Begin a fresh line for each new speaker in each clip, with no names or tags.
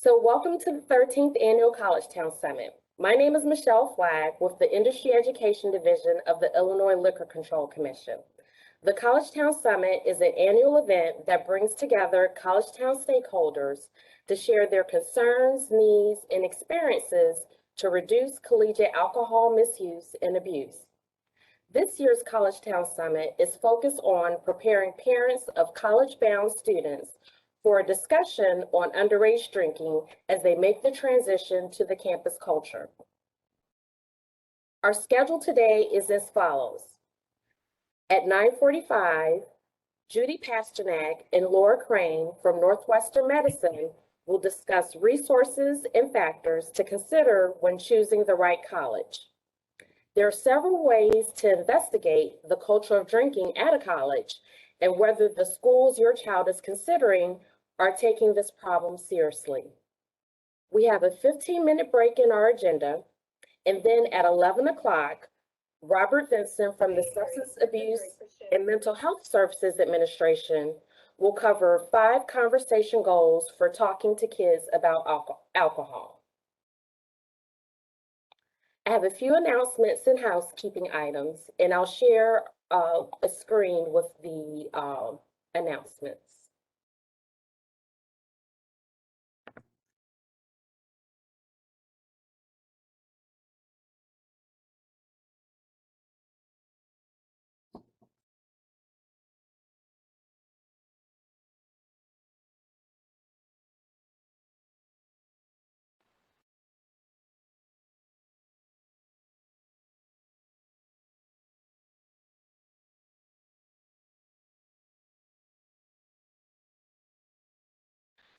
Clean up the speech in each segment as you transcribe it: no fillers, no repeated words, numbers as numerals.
So welcome to the 13th Annual Collegetown Summit. My name is Michelle Flagg with the Industry Education Division of the Illinois Liquor Control Commission. The Collegetown Summit is an annual event that brings together Collegetown stakeholders to share their concerns, needs, and experiences to reduce collegiate alcohol misuse and abuse. This year's Collegetown Summit is focused on preparing parents of college-bound students for a discussion on underage drinking as they make the transition to the campus culture. Our schedule today is as follows. At 9:45, Judy Pasternack and Laura Cain from Northwestern Medicine will discuss resources and factors to consider when choosing the right college. There are several ways to investigate the culture of drinking at a college and whether the schools your child is considering are taking this problem seriously. We have a 15-minute break in our agenda, and then at 11 o'clock, Robert Vincent from the Substance Abuse and Mental Health Services Administration will cover 5 conversation goals for talking to kids about alcohol. I have a few announcements and housekeeping items, and I'll share a screen with the announcements.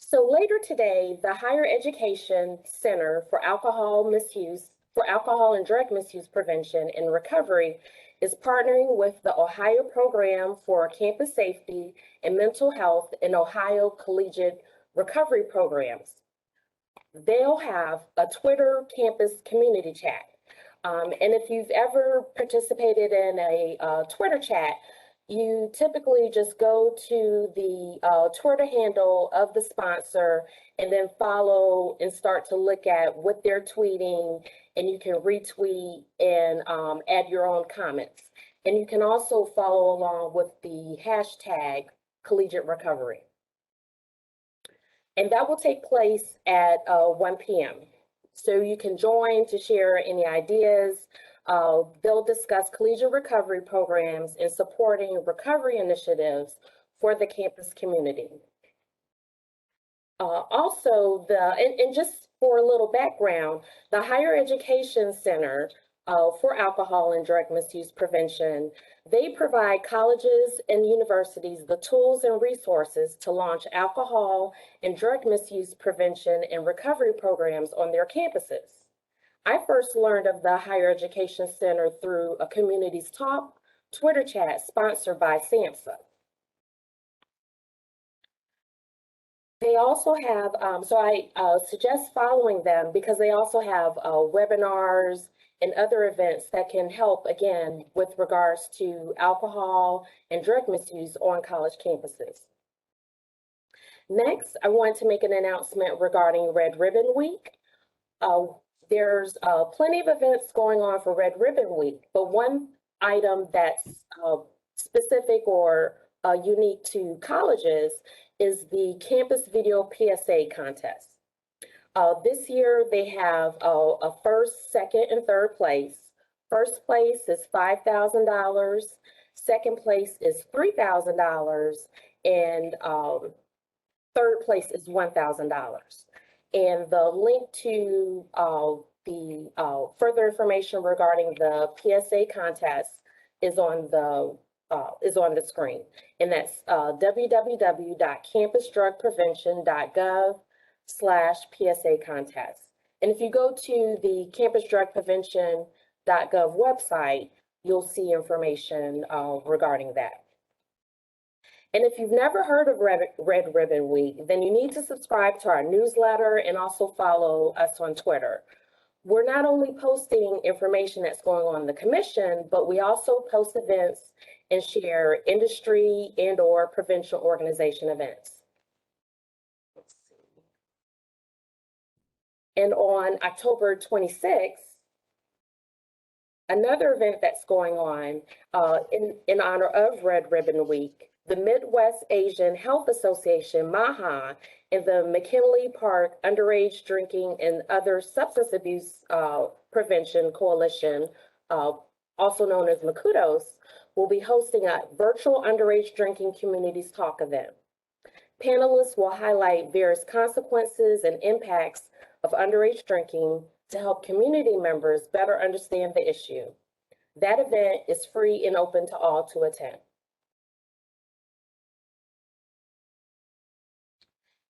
So later today, the Higher Education Center for Alcohol and Drug Misuse Prevention and Recovery is partnering with the Ohio Program for Campus Safety and Mental Health and Ohio Collegiate Recovery Programs. They'll have a Twitter campus community chat. And if you've ever participated in a Twitter chat, you typically just go to the Twitter handle of the sponsor and then follow and start to look at what they're tweeting, and you can retweet and add your own comments. And you can also follow along with the hashtag collegiate recovery. And that will take place at 1 p.m. So you can join to share any ideas. They'll discuss collegiate recovery programs and supporting recovery initiatives for the campus community. Also, and just for a little background, the Higher Education Center for Alcohol and Drug Misuse Prevention, they provide colleges and universities the tools and resources to launch alcohol and drug misuse prevention and recovery programs on their campuses. I first learned of the Higher Education Center through a Communities Talk Twitter chat sponsored by SAMHSA. They also have, so I suggest following them because they also have webinars and other events that can help, again, with regards to alcohol and drug misuse on college campuses. Next, I want to make an announcement regarding Red Ribbon Week. There's plenty of events going on for Red Ribbon Week, but one item that's specific or unique to colleges is the Campus Video PSA contest. This year they have a first, second, and third place. First place is $5,000, second place is $3,000, and third place is $1,000. And the link to the further information regarding the PSA contest is on the screen, and that's www.campusdrugprevention.gov/PSA contest. And if you go to the campusdrugprevention.gov website, you'll see information regarding that. And if you've never heard of Red Ribbon Week, then you need to subscribe to our newsletter and also follow us on Twitter. We're not only posting information that's going on in the commission, but we also post events and share industry and/or provincial organization events. And on October 26th, another event that's going on in honor of Red Ribbon Week, the Midwest Asian Health Association, MAHA, and the McHenry Park Underage Drinking and Other Substance Abuse Prevention Coalition, also known as MCUDOS, will be hosting a virtual underage drinking communities talk event. Panelists will highlight various consequences and impacts of underage drinking to help community members better understand the issue. That event is free and open to all to attend.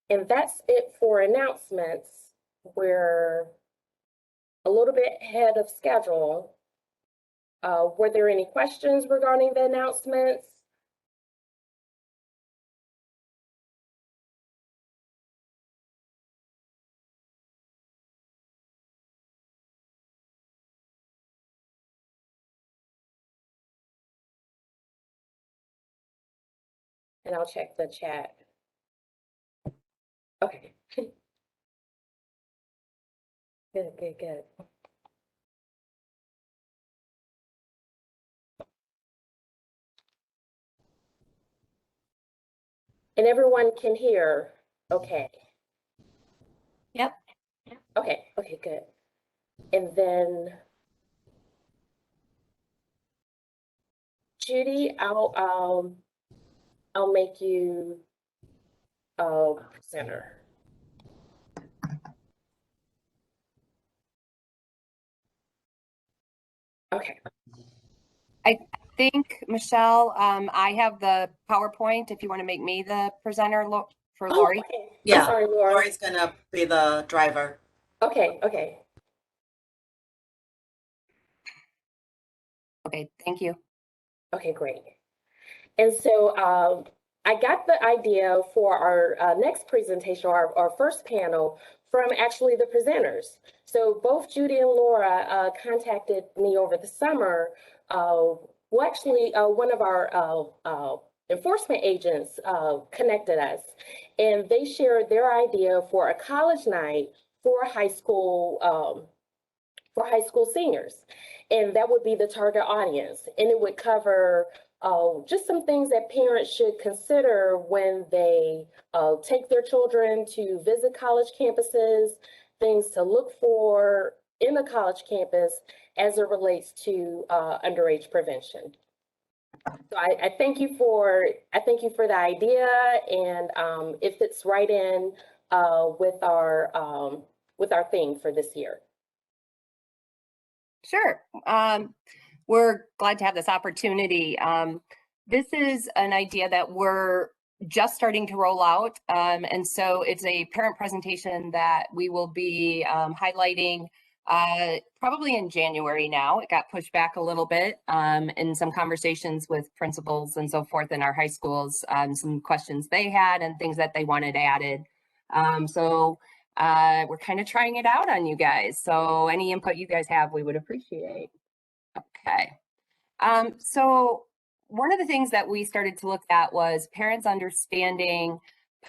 And that's it for announcements. We're a little bit ahead of schedule. Were there any questions regarding the announcements? And I'll check the chat. Okay. Good, good, good. And everyone can hear, okay.
Yep.
Okay, okay, good. And then Judy, I'll make you a presenter. Okay.
I think, Michelle, I have the PowerPoint if you want to make me the presenter for Lori.
Okay.
Yeah,
I'm sorry, Laura.
Lori's gonna be the driver.
Okay, okay.
Okay, thank you.
Okay, great. And so I got the idea for our next presentation, our first panel, from actually the presenters. So both Judy and Laura contacted me over the summer. Well, actually, one of our enforcement agents connected us, and they shared their idea for a college night for high school seniors. And that would be the target audience. And it would cover just some things that parents should consider when they take their children to visit college campuses, things to look for in a college campus as it relates to underage prevention. So I thank you for the idea, and it fits right in with our theme for this year.
Sure. We're glad to have this opportunity. This is an idea that we're just starting to roll out. And so it's a parent presentation that we will be highlighting probably in January now. It got pushed back a little bit in some conversations with principals and so forth in our high schools, some questions they had and things that they wanted added. We're kind of trying it out on you guys. So any input you guys have, we would appreciate. Okay. So one of the things that we started to look at was parents understanding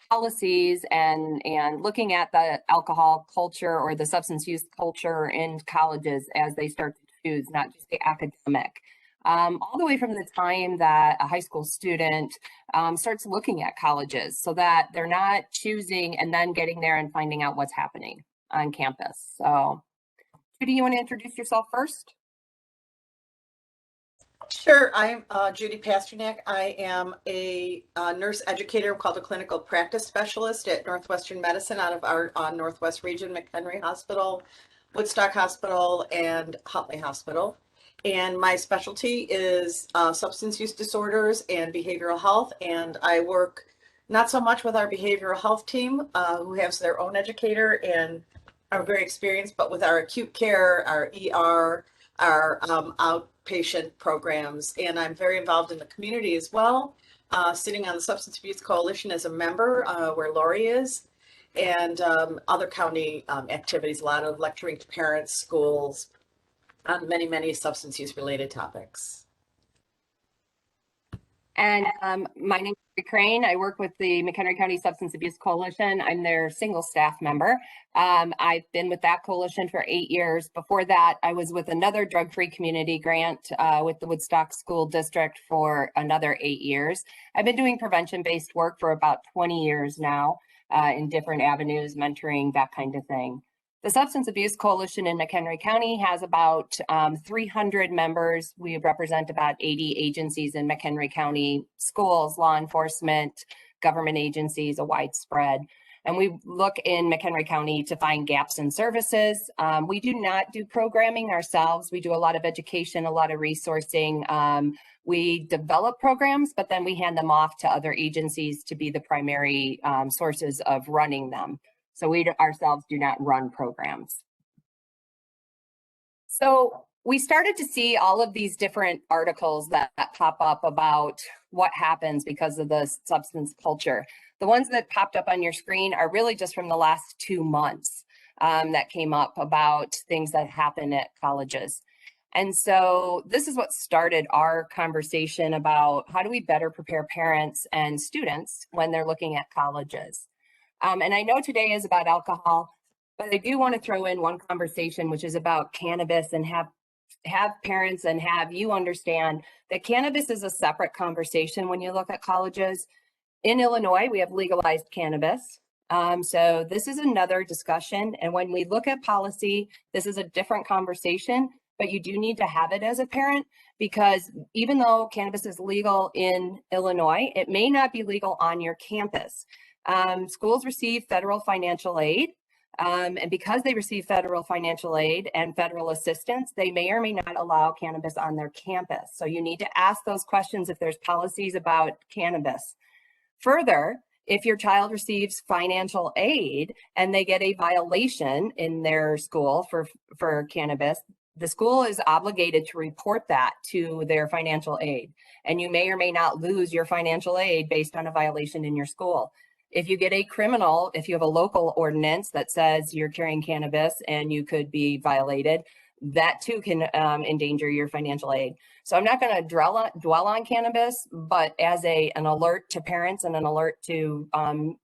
policies and looking at the alcohol culture or the substance use culture in colleges as they start to choose, not just the academic. All the way from the time that a high school student starts looking at colleges, so that they're not choosing and then getting there and finding out what's happening on campus. So, Judy, you want to introduce yourself first?
Sure, I'm Judy Pasternack. I am a nurse educator called a clinical practice specialist at Northwestern Medicine out of our Northwest region, McHenry Hospital, Woodstock Hospital, and Huntley Hospital. And my specialty is substance use disorders and behavioral health. And I work not so much with our behavioral health team, who has their own educator and are very experienced, but with our acute care, our ER, our outpatient programs. And I'm very involved in the community as well, sitting on the Substance Abuse Coalition as a member, where Lori is, and other county activities, a lot of lecturing to parents, schools, on many, many substance use related topics.
And my name is Cain. I work with the McHenry County Substance Abuse Coalition. I'm their single staff member. I've been with that coalition for 8 years. Before that, I was with another drug-free community grant with the Woodstock School District for another 8 years. I've been doing prevention-based work for about 20 years now in different avenues, mentoring, that kind of thing. The Substance Abuse Coalition in McHenry County has about 300 members. We represent about 80 agencies in McHenry County, schools, law enforcement, government agencies, a wide spread. And we look in McHenry County to find gaps in services. We do not do programming ourselves. We do a lot of education, a lot of resourcing. We develop programs, but then we hand them off to other agencies to be the primary sources of running them. So we ourselves do not run programs. So we started to see all of these different articles that pop up about what happens because of the substance culture. The ones that popped up on your screen are really just from the last 2 months that came up about things that happen at colleges. And so this is what started our conversation about how do we better prepare parents and students when they're looking at colleges. And I know today is about alcohol, but I do want to throw in one conversation, which is about cannabis, and have parents and have you understand that cannabis is a separate conversation when you look at colleges. In Illinois, we have legalized cannabis. So this is another discussion. And when we look at policy, this is a different conversation, but you do need to have it as a parent, because even though cannabis is legal in Illinois, it may not be legal on your campus. Schools receive federal financial aid, and because they receive federal financial aid and federal assistance, they may or may not allow cannabis on their campus. So you need to ask those questions if there's policies about cannabis. Further, if your child receives financial aid and they get a violation in their school for cannabis, the school is obligated to report that to their financial aid. And you may or may not lose your financial aid based on a violation in your school. If you get a criminal, if you have a local ordinance that says you're carrying cannabis and you could be violated, that too can endanger your financial aid. So I'm not going to dwell on cannabis, but as an alert to parents and an alert to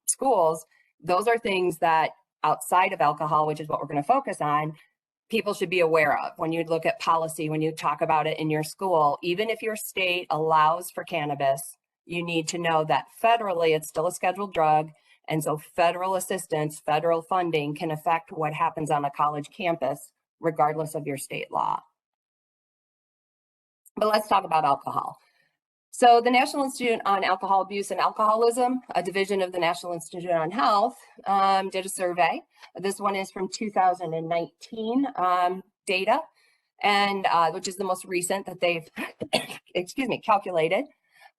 schools, those are things that outside of alcohol, which is what we're going to focus on, people should be aware of. When you look at policy, when you talk about it in your school, even if your state allows for cannabis, you need to know that federally it's still a scheduled drug. And so federal assistance, federal funding can affect what happens on a college campus, regardless of your state law. But let's talk about alcohol. So the National Institute on Alcohol Abuse and Alcoholism, a division of the National Institute on Health, did a survey. This one is from 2019 data, and which is the most recent that they've, calculated.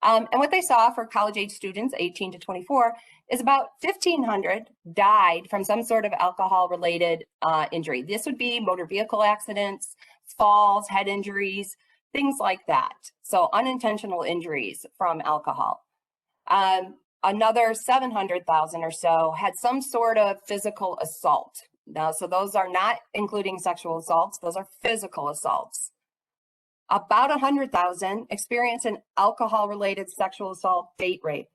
And what they saw for college-age students, 18 to 24, is about 1,500 died from some sort of alcohol-related injury. This would be motor vehicle accidents, falls, head injuries, things like that. So unintentional injuries from alcohol. Another 700,000 or so had some sort of physical assault. Now, so those are not including sexual assaults, those are physical assaults. About 100,000 experience an alcohol-related sexual assault, date rape.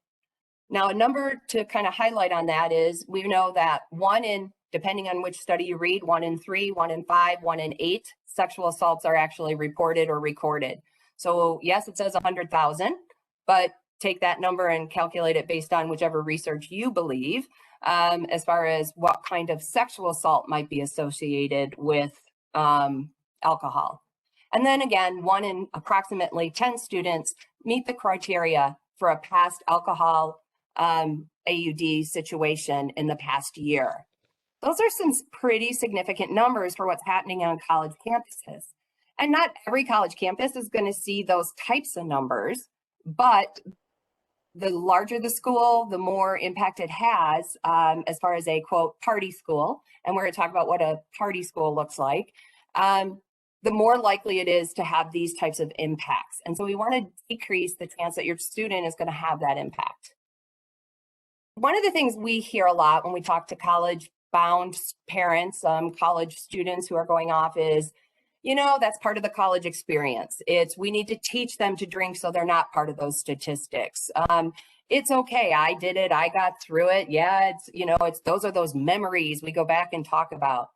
Now, a number to kind of highlight on that is we know that 1 in, depending on which study you read, 1 in 3, 1 in 5, 1 in 8 sexual assaults are actually reported or recorded. So yes, it says 100,000, but take that number and calculate it based on whichever research you believe, as far as what kind of sexual assault might be associated with alcohol. And then again, 1 in approximately 10 students meet the criteria for a past alcohol AUD situation in the past year. Those are some pretty significant numbers for what's happening on college campuses. And not every college campus is going to see those types of numbers, but the larger the school, the more impact it has as far as a, quote, party school. And we're going to talk about what a party school looks like. The more likely it is to have these types of impacts. And so we want to decrease the chance that your student is going to have that impact. One of the things we hear a lot when we talk to college-bound parents, college students who are going off is, You know, that's part of the college experience. We need to teach them to drink so they're not part of those statistics. It's okay. I did it. I got through it. Yeah, those are those memories we go back and talk about.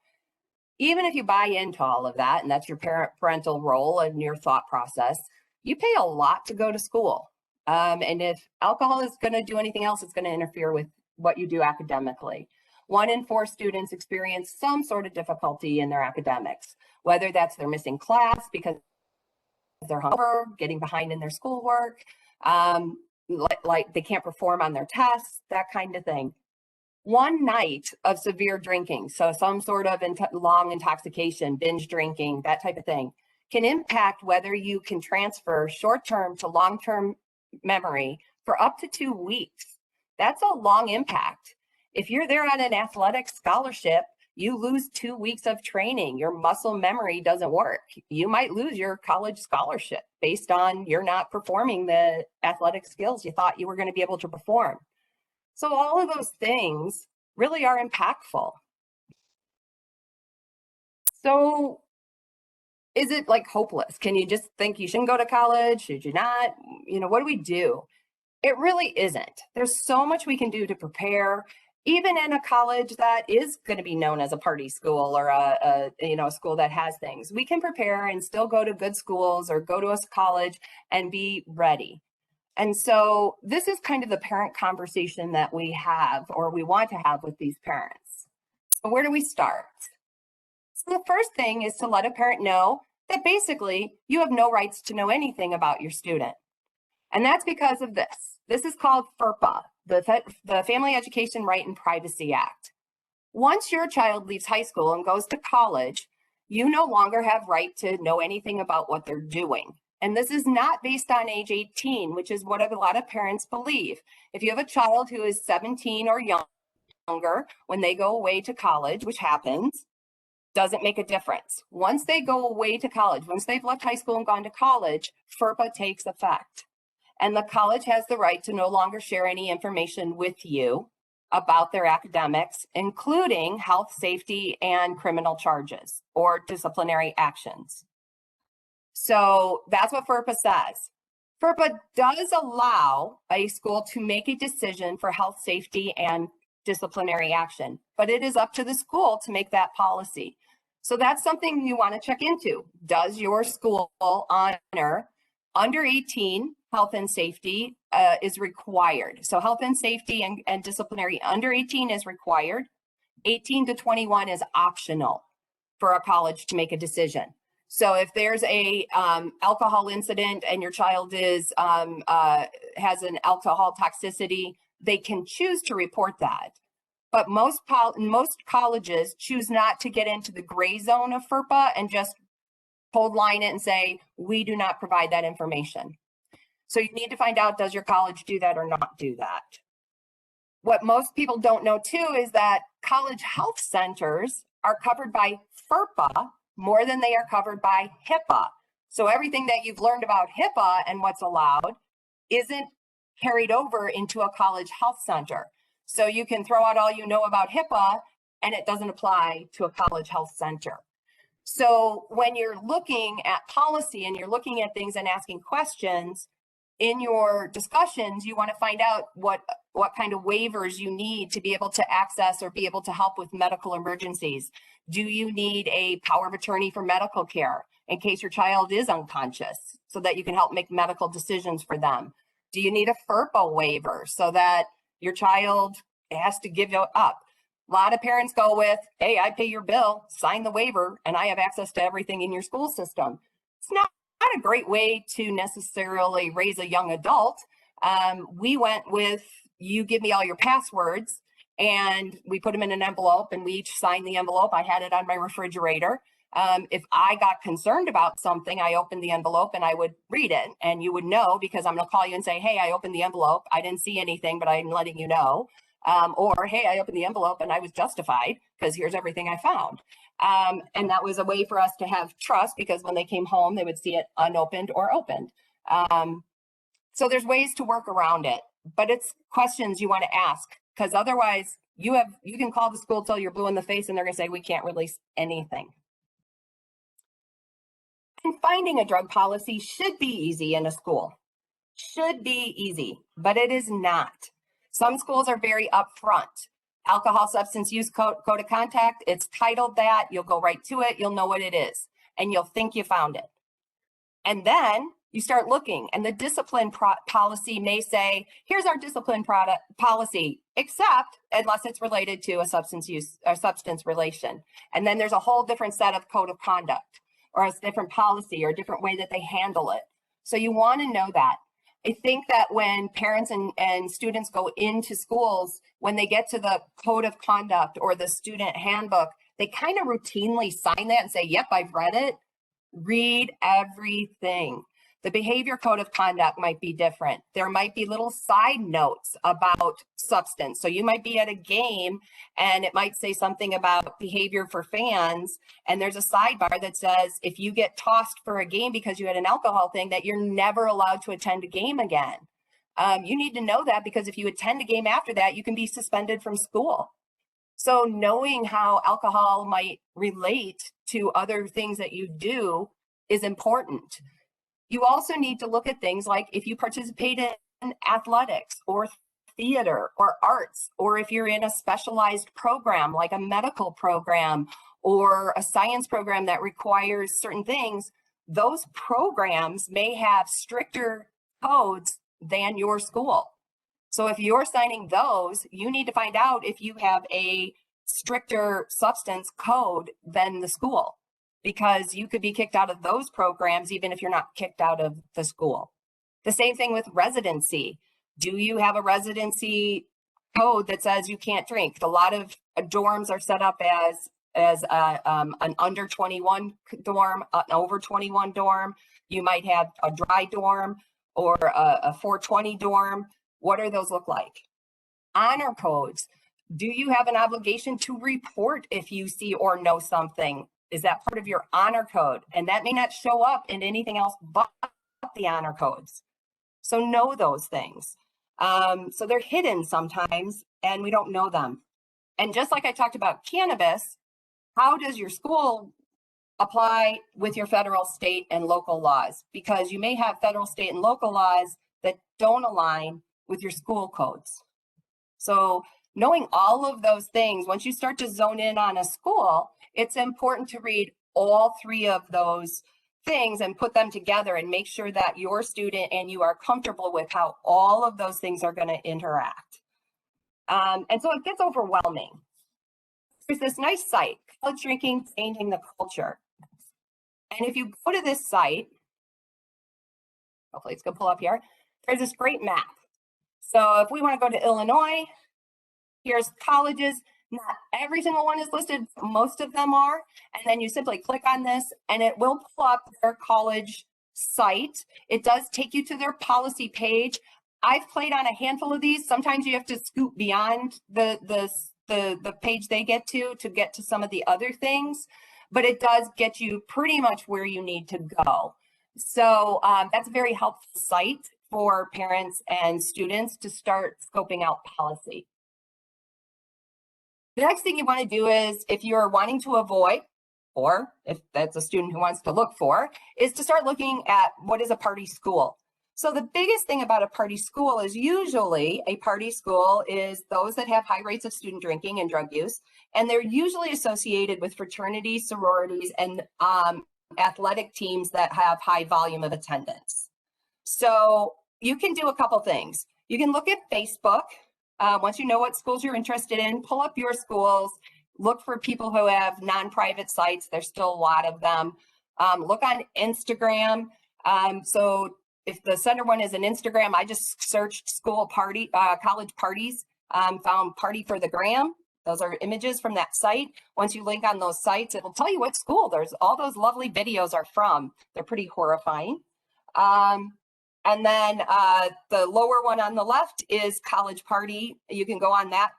Even if you buy into all of that, and that's your parental role and your thought process, you pay a lot to go to school. And if alcohol is going to do anything else, it's going to interfere with what you do academically. 1 in 4 students experience some sort of difficulty in their academics, whether that's they're missing class because they're hungover, getting behind in their schoolwork, like they can't perform on their tests, that kind of thing. 1 night of severe drinking, so some sort of long intoxication, binge drinking, that type of thing, can impact whether you can transfer short-term to long-term memory for up to 2 weeks. That's a long impact. If you're there on an athletic scholarship, you lose 2 weeks of training. Your muscle memory doesn't work. You might lose your college scholarship based on you're not performing the athletic skills you thought you were going to be able to perform. So all of those things really are impactful. So is it like hopeless? Can you just think you shouldn't go to college? Should you not? What do we do? It really isn't. There's so much we can do to prepare, even in a college that is going to be known as a party school or a school that has things. We can prepare and still go to good schools or go to a college and be ready. And so this is kind of the parent conversation that we have, or we want to have with these parents. So where do we start? So the first thing is to let a parent know that basically you have no rights to know anything about your student. And that's because of this. This is called FERPA, the Family Education Right and Privacy Act. Once your child leaves high school and goes to college, you no longer have right to know anything about what they're doing. And this is not based on age 18, which is what a lot of parents believe. If you have a child who is 17 or younger when they go away to college, which happens, doesn't make a difference. Once they go away to college, once they've left high school and gone to college, FERPA takes effect. And the college has the right to no longer share any information with you about their academics, including health, safety, and criminal charges or disciplinary actions. So that's what FERPA says. FERPA does allow a school to make a decision for health, safety, and disciplinary action, but it is up to the school to make that policy. So that's something you want to check into. Does your school honor under 18 health and safety is required? So health and safety and disciplinary under 18 is required. 18 to 21 is optional for a college to make a decision. So if there's a alcohol incident and your child has an alcohol toxicity, they can choose to report that. But most colleges choose not to get into the gray zone of FERPA and just hold line it and say, we do not provide that information. So you need to find out, does your college do that or not do that? What most people don't know too is that college health centers are covered by FERPA more than they are covered by HIPAA. So everything that you've learned about HIPAA and what's allowed isn't carried over into a college health center. So you can throw out all you know about HIPAA and it doesn't apply to a college health center. So when you're looking at policy and you're looking at things and asking questions in your discussions, you want to find out what kind of waivers you need to be able to access or be able to help with medical emergencies. Do you need a power of attorney for medical care in case your child is unconscious so that you can help make medical decisions for them? Do you need a FERPA waiver so that your child has to give you up? A lot of parents go with, hey, I pay your bill, sign the waiver, and I have access to everything in your school system. It's not a great way to necessarily raise a young adult. We went with, you give me all your passwords, and we put them in an envelope and we each signed the envelope. I had it on my refrigerator. If I got concerned about something, I opened the envelope and I would read it, and you would know because I'm going to call you and say, hey, I opened the envelope. I didn't see anything, but I'm letting you know. Or, hey, I opened the envelope and I was justified because here's everything I found. And that was a way for us to have trust because when they came home, they would see it unopened or opened. So there's ways to work around it, but it's questions you want to ask because otherwise you can call the school till you're blue in the face and they're going to say, we can't release anything. And finding a drug policy should be easy in a school. Should be easy, but it is not. Some schools are very upfront. Alcohol substance use code of conduct, it's titled that. You'll go right to it. You'll know what it is, and you'll think you found it. And then you start looking, and the discipline policy may say, here's our discipline policy, except unless it's related to a substance use or substance relation. And then there's a whole different set of code of conduct, or a different policy, or a different way that they handle it. So you want to know that. I think that when parents and students go into schools, when they get to the code of conduct or the student handbook, they kind of routinely sign that and say, yep, I've read it. Read everything. The behavior code of conduct might be different. There might be little side notes about substance. So you might be at a game and it might say something about behavior for fans. And there's a sidebar that says, if you get tossed for a game because you had an alcohol thing, that you're never allowed to attend a game again. You need to know that, because if you attend a game after that, you can be suspended from school. So knowing how alcohol might relate to other things that you do is important. You also need to look at things like if you participate in athletics or theater or arts, or if you're in a specialized program like a medical program or a science program that requires certain things, those programs may have stricter codes than your school. So if you're signing those, you need to find out if you have a stricter substance code than the school, because you could be kicked out of those programs even if you're not kicked out of the school. The same thing with residency. Do you have a residency code that says you can't drink? A lot of dorms are set up as an under 21 dorm, an over 21 dorm. You might have a dry dorm or a 420 dorm. What do those look like? Honor codes. Do you have an obligation to report if you see or know something? Is that part of your honor code? And that may not show up in anything else but the honor codes. So know those things. So they're hidden sometimes and we don't know them. And just like I talked about cannabis, how does your school apply with your federal, state, and local laws? Because you may have federal, state, and local laws that don't align with your school codes. So knowing all of those things, once you start to zone in on a school, it's important to read all three of those things and put them together and make sure that your student and you are comfortable with how all of those things are going to interact. And so it gets overwhelming. There's this nice site, College Drinking, Changing the Culture. And if you go to this site, hopefully it's going to pull up here, there's this great map. So if we want to go to Illinois, here's colleges. Not every single one is listed, most of them are. And then you simply click on this and it will pull up their college site. It does take you to their policy page. I've played on a handful of these. Sometimes you have to scoot beyond the page they get to some of the other things, but it does get you pretty much where you need to go. So that's a very helpful site for parents and students to start scoping out policy. The next thing you want to do is, if you're wanting to avoid, or if that's a student who wants to look for, is to start looking at what is a party school. So the biggest thing about a party school is usually a party school is those that have high rates of student drinking and drug use, and they're usually associated with fraternities, sororities, and athletic teams that have high volume of attendance. So you can do a couple things. You can look at Facebook. Once you know what schools you're interested in, pull up your schools, look for people who have non-private sites. There's still a lot of them. Look on Instagram. So if the center one is an Instagram, I just searched school party, college parties, found Party for the Gram. Those are images from that site. Once you link on those sites, it'll tell you what school all those lovely videos are from. They're pretty horrifying. And then the lower one on the left is College Party. You can go on that.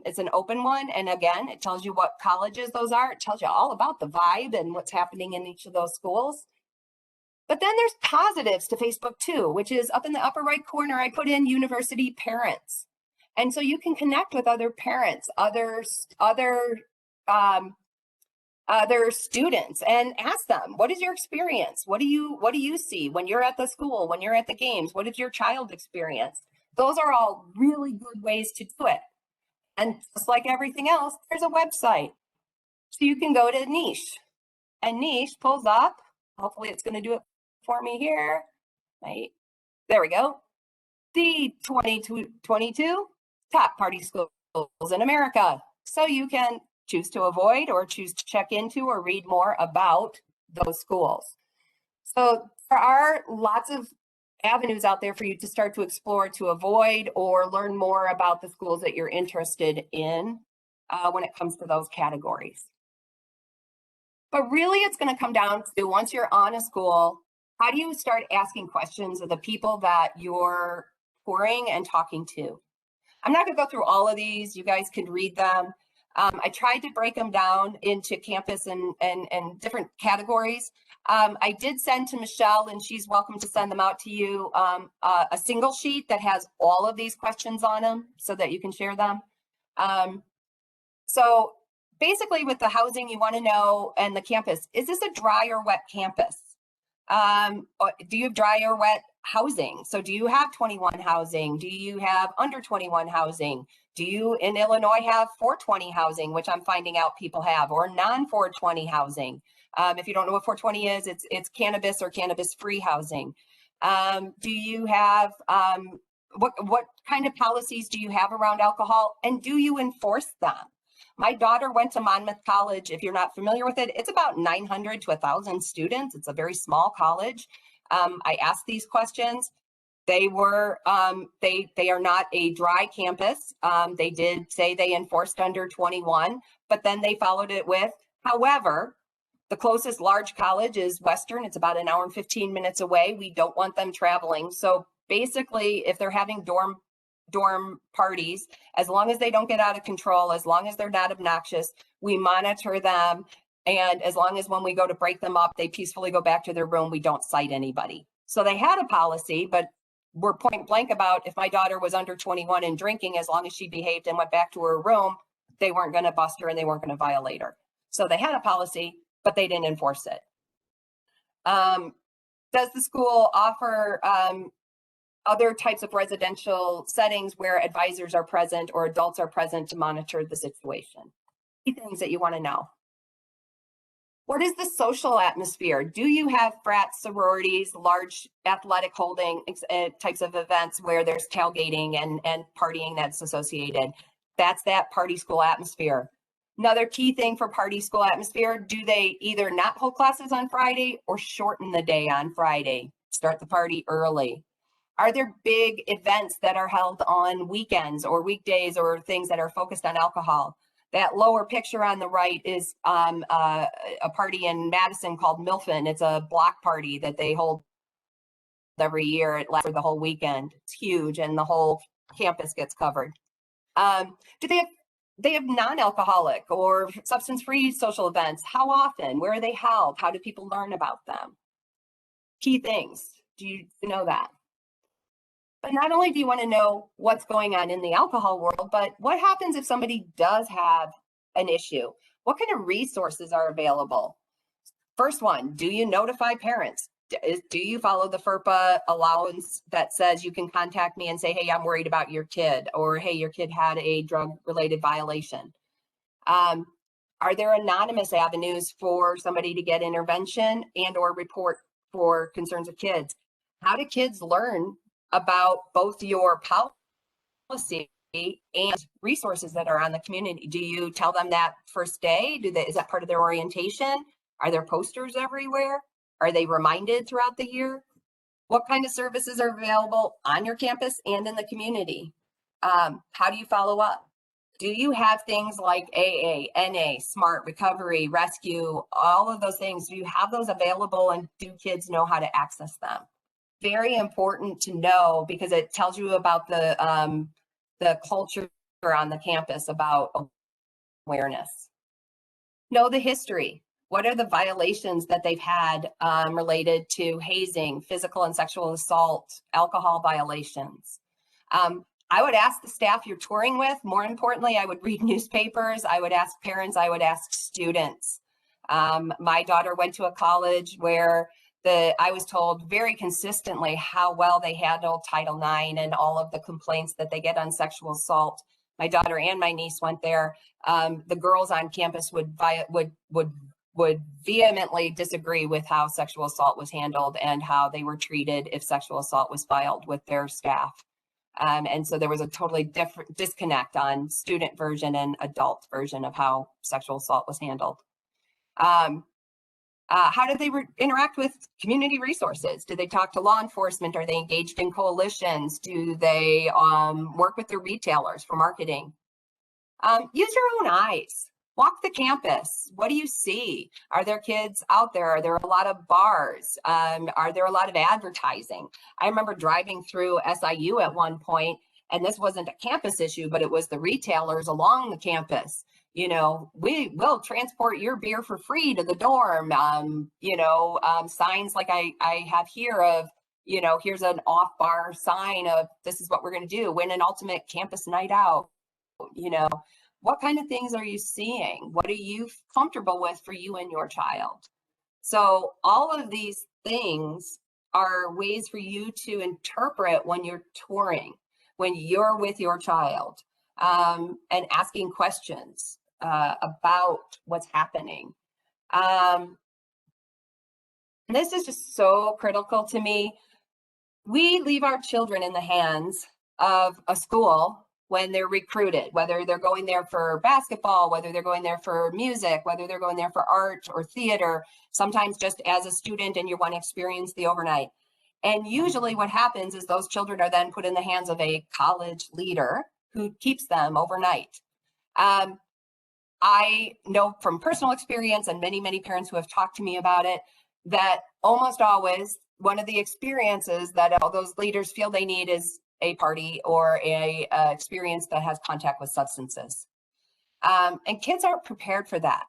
It's an open one. And again, it tells you what colleges those are. It tells you all about the vibe and what's happening in each of those schools. But then there's positives to Facebook too, which is up in the upper right corner, I put in university parents. And so you can connect with other parents, other their students and ask them, what is your experience? What do you see when you're at the school, when you're at the games? What is your child experience? Those are all really good ways to do it. And just like everything else, there's a website. So you can go to Niche, and Niche pulls up. Hopefully it's going to do it for me here. Right. There we go. The 2022 top party schools in America. So you can choose to avoid or choose to check into or read more about those schools. So there are lots of avenues out there for you to start to explore, to avoid or learn more about the schools that you're interested in when it comes to those categories. But really it's going to come down to, once you're on a school, how do you start asking questions of the people that you're touring and talking to? I'm not going to go through all of these. You guys can read them. I tried to break them down into campus and different categories. I did send to Michelle, and she's welcome to send them out to you, a single sheet that has all of these questions on them so that you can share them. So basically with the housing, you want to know, and the campus, is this a dry or wet campus? Do you have dry or wet housing? So do you have 21 housing? Do you have under 21 housing? Do you in Illinois have 420 housing, which I'm finding out people have, or non-420 housing? If you don't know what 420 is, it's cannabis or cannabis-free housing. Do you have, what kind of policies do you have around alcohol, and do you enforce them? My daughter went to Monmouth College. If you're not familiar with it, it's about 900 to 1,000 students. It's a very small college. I asked these questions. They were, they are not a dry campus. They did say they enforced under 21, but then they followed it with, however, the closest large college is Western. It's about an hour and 15 minutes away. We don't want them traveling. So basically, if they're having dorm parties, as long as they don't get out of control, as long as they're not obnoxious, we monitor them. And as long as when we go to break them up, they peacefully go back to their room, we don't cite anybody. So they had a policy, but we're point blank about, if my daughter was under 21 and drinking, as long as she behaved and went back to her room, they weren't going to bust her and they weren't going to violate her. So they had a policy, but they didn't enforce it. Does the school offer other types of residential settings where advisors are present or adults are present to monitor the situation? Key things that you want to know. What is the social atmosphere? Do you have frats, sororities, large athletic holding types of events where there's tailgating and partying that's associated? That's that party school atmosphere. Another key thing for party school atmosphere, do they either not hold classes on Friday or shorten the day on Friday? Start the party early. Are there big events that are held on weekends or weekdays or things that are focused on alcohol? That lower picture on the right is a party in Madison called Milfin. It's a block party that they hold every year. It lasts for the whole weekend. It's huge, and the whole campus gets covered. Do they have non-alcoholic or substance-free social events? How often? Where are they held? How do people learn about them? Key things. Do you know that? But not only do you want to know what's going on in the alcohol world, but what happens if somebody does have an issue? What kind of resources are available? First one, do you notify parents? Do you follow the FERPA allowance that says you can contact me and say, hey, I'm worried about your kid, or hey, your kid had a drug-related violation? Are there anonymous avenues for somebody to get intervention and or report for concerns of kids? How do kids learn about both your policy and resources that are on the community? Do you tell them that first day? Is that part of their orientation? Are there posters everywhere? Are they reminded throughout the year? What kind of services are available on your campus and in the community? How do you follow up? Do you have things like AA, NA, SMART, recovery, rescue, all of those things? Do you have those available, and do kids know how to access them? Very important to know, because it tells you about the culture on the campus about awareness. Know the history. What are the violations that they've had related to hazing, physical and sexual assault, alcohol violations? I would ask the staff you're touring with. More importantly, I would read newspapers. I would ask parents. I would ask students. My daughter went to a college where I was told very consistently how well they handled Title IX and all of the complaints that they get on sexual assault. My daughter and my niece went there. The girls on campus would vehemently disagree with how sexual assault was handled and how they were treated if sexual assault was filed with their staff. And so there was a totally different disconnect on student version and adult version of how sexual assault was handled. How did they interact with community resources? Do they talk to law enforcement? Are they engaged in coalitions? Do they work with their retailers for marketing? Use your own eyes. Walk the campus. What do you see? Are there kids out there? Are there a lot of bars? Are there a lot of advertising? I remember driving through SIU at one point, and this wasn't a campus issue, but it was the retailers along the campus. You know, we will transport your beer for free to the dorm. Signs like I have here of, here's an off-bar sign of this is what we're going to do. Win an ultimate campus night out. What kind of things are you seeing? What are you comfortable with for you and your child? So all of these things are ways for you to interpret when you're touring, when you're with your child, and asking questions about what's happening. This is just so critical to me. We leave our children in the hands of a school when they're recruited, whether they're going there for basketball, whether they're going there for music, whether they're going there for art or theater, sometimes just as a student and you want to experience the overnight. And usually what happens is those children are then put in the hands of a college leader who keeps them overnight. I know from personal experience and many, many parents who have talked to me about it, that almost always one of the experiences that all those leaders feel they need is a party or a experience that has contact with substances. And kids aren't prepared for that.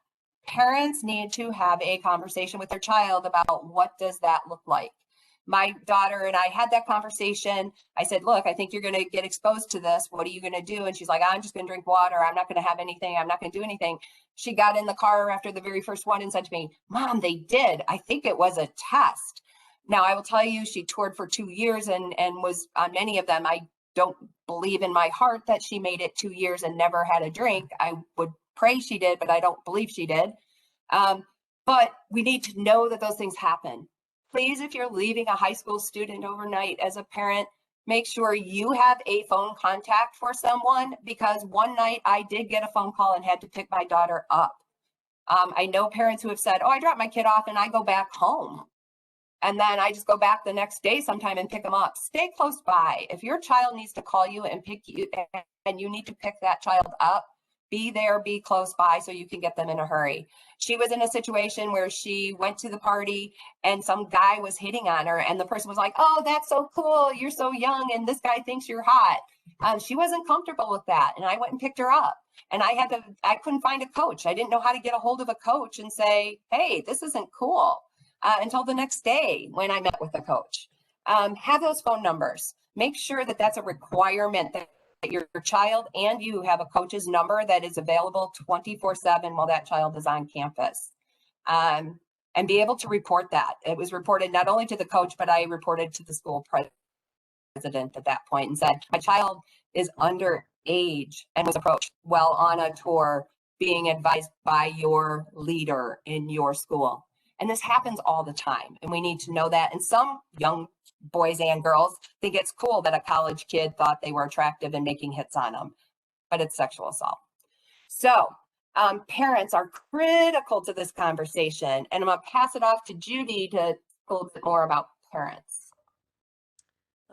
Parents need to have a conversation with their child about what does that look like. My daughter and I had that conversation. I said, look, I think you're going to get exposed to this. What are you going to do? And she's like, I'm just going to drink water. I'm not going to have anything. I'm not going to do anything. She got in the car after the very first one and said to me, Mom, they did. I think it was a test. Now, I will tell you, she toured for 2 years and was on many of them. I don't believe in my heart that she made it 2 years and never had a drink. I would pray she did, but I don't believe she did. But we need to know that those things happen. Please, if you're leaving a high school student overnight as a parent, make sure you have a phone contact for someone, because one night I did get a phone call and had to pick my daughter up. I know parents who have said, oh, I dropped my kid off and I go back home. And then I just go back the next day sometime and pick them up. Stay close by. If your child needs to call you and pick you and you need to pick that child up, be there, be close by so you can get them in a hurry. She was in a situation where she went to the party and some guy was hitting on her and the person was like, oh, that's so cool. You're so young and this guy thinks you're hot. She wasn't comfortable with that. And I went and picked her up and I couldn't find a coach. I didn't know how to get a hold of a coach and say, hey, this isn't cool. Until the next day when I met with the coach. Have those phone numbers. Make sure that that's a requirement, that your child and you have a coach's number that is available 24/7 while that child is on campus. And be able to report that. It was reported not only to the coach, but I reported to the school president at that point and said, my child is underage and was approached while on a tour being advised by your leader in your school. And this happens all the time. And we need to know that. And some young boys and girls think it's cool that a college kid thought they were attractive and making hits on them, but it's sexual assault. So parents are critical to this conversation. And I'm going to pass it off to Judy to talk a little bit more about parents.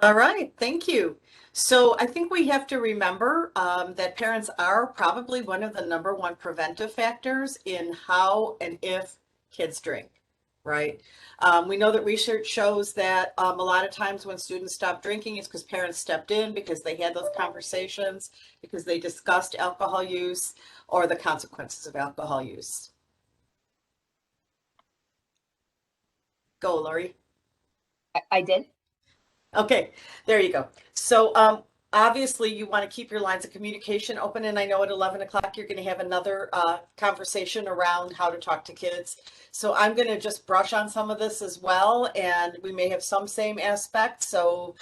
All right, thank you. So I think we have to remember that parents are probably one of the #1 preventive factors in how and if kids drink, right? We know that research shows that a lot of times when students stop drinking, it's because parents stepped in, because they had those conversations, because they discussed alcohol use or the consequences of alcohol use. Go, Lori.
I did.
Okay, there you go. So Obviously, you want to keep your lines of communication open, and I know at 11 o'clock you're going to have another conversation around how to talk to kids. So I'm going to just brush on some of this as well, and we may have some same aspects, so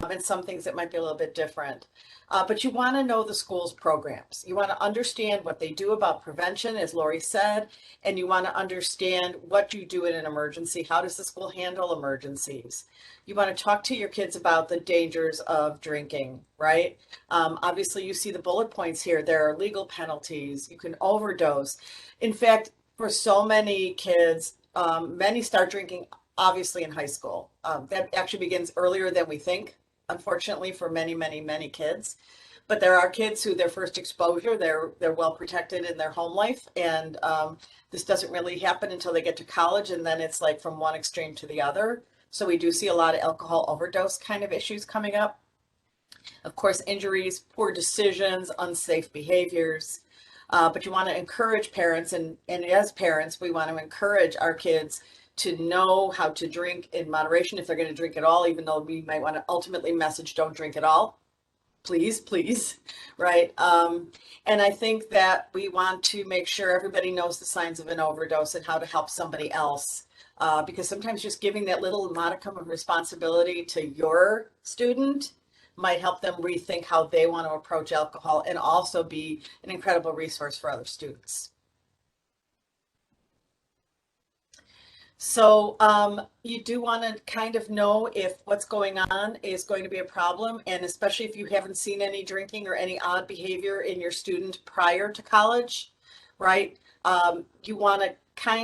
and some things that might be a little bit different. But you want to know the school's programs. You want to understand what they do about prevention, as Lori said, and you want to understand what you do in an emergency. How does the school handle emergencies? You want to talk to your kids about the dangers of drinking, right? Obviously, you see the bullet points here. There are legal penalties. You can overdose. In fact, for so many kids, many start drinking obviously in high school. That actually begins earlier than we think, unfortunately, for many, many, many kids. But there are kids who their first exposure, they're well protected in their home life, and this doesn't really happen until they get to college, and then it's like from one extreme to the other. So we do see a lot of alcohol overdose kind of issues coming up. Of course, injuries, poor decisions, unsafe behaviors. But you want to encourage parents, and as parents, we want to encourage our kids to know how to drink in moderation if they're going to drink at all, even though we might want to ultimately message don't drink at all. Please, please, right? And I think that we want to make sure everybody knows the signs of an overdose and how to help somebody else. Because sometimes just giving that little modicum of responsibility to your student might help them rethink how they want to approach alcohol and also be an incredible resource for other students. So you do want to kind of know if what's going on is going to be a problem, and especially if you haven't seen any drinking or any odd behavior in your student prior to college, right? You want to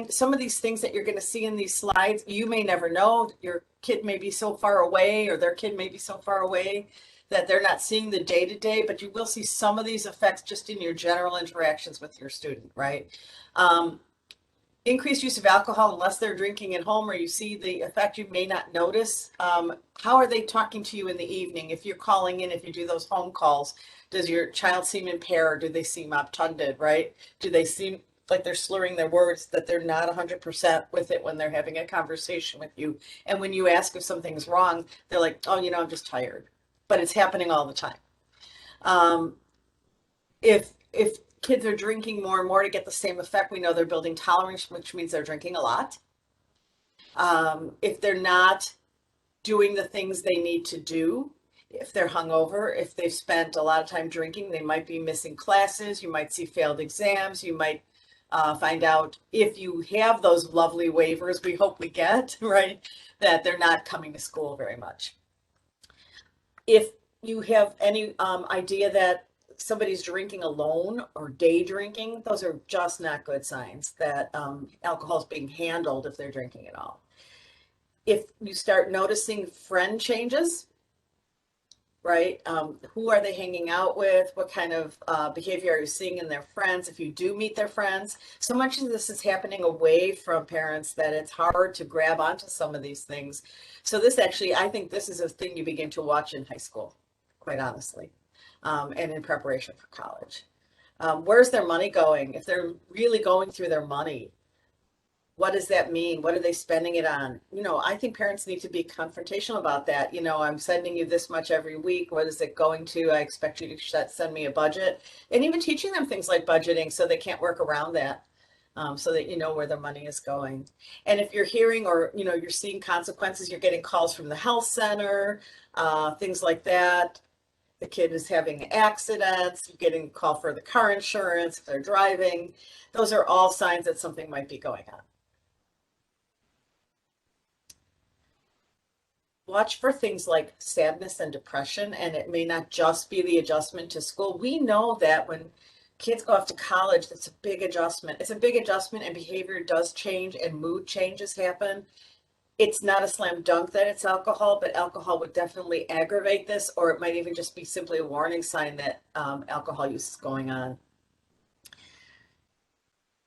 some of these things that you're going to see in these slides, you may never know. Your kid may be so far away, or their kid may be so far away that they're not seeing the day-to-day, but you will see some of these effects just in your general interactions with your student, right? Increased use of alcohol unless they're drinking at home, or you see the effect you may not notice. How are they talking to you in the evening? If you're calling in, if you do those home calls, does your child seem impaired? Do they seem obtunded, right? Do they seem like they're slurring their words, that they're not 100% with it when they're having a conversation with you? And when you ask if something's wrong, they're like, oh, I'm just tired. But it's happening all the time. If kids are drinking more and more to get the same effect, we know they're building tolerance, which means they're drinking a lot. If they're not doing the things they need to do, if they're hungover, if they've spent a lot of time drinking, they might be missing classes. You might see failed exams. You might find out, if you have those lovely waivers we hope we get, right, that they're not coming to school very much. If you have any idea that somebody's drinking alone or day drinking, those are just not good signs that alcohol is being handled if they're drinking at all. If you start noticing friend changes, right? Who are they hanging out with? What kind of behavior are you seeing in their friends? If you do meet their friends, so much of this is happening away from parents that it's hard to grab onto some of these things. So this actually, I think this is a thing you begin to watch in high school, quite honestly. And in preparation for college. Where's their money going? If they're really going through their money, what does that mean? What are they spending it on? I think parents need to be confrontational about that. I'm sending you this much every week. What is it going to? I expect you to send me a budget, and even teaching them things like budgeting so they can't work around that. So that you know where their money is going. And if you're hearing or you're seeing consequences, you're getting calls from the health center, things like that. The kid is having accidents, you're getting a call for the car insurance, if they're driving. Those are all signs that something might be going on. Watch for things like sadness and depression, and it may not just be the adjustment to school. We know that when kids go off to college, it's a big adjustment. It's a big adjustment, and behavior does change and mood changes happen. It's not a slam dunk that it's alcohol, but alcohol would definitely aggravate this, or it might even just be simply a warning sign that alcohol use is going on.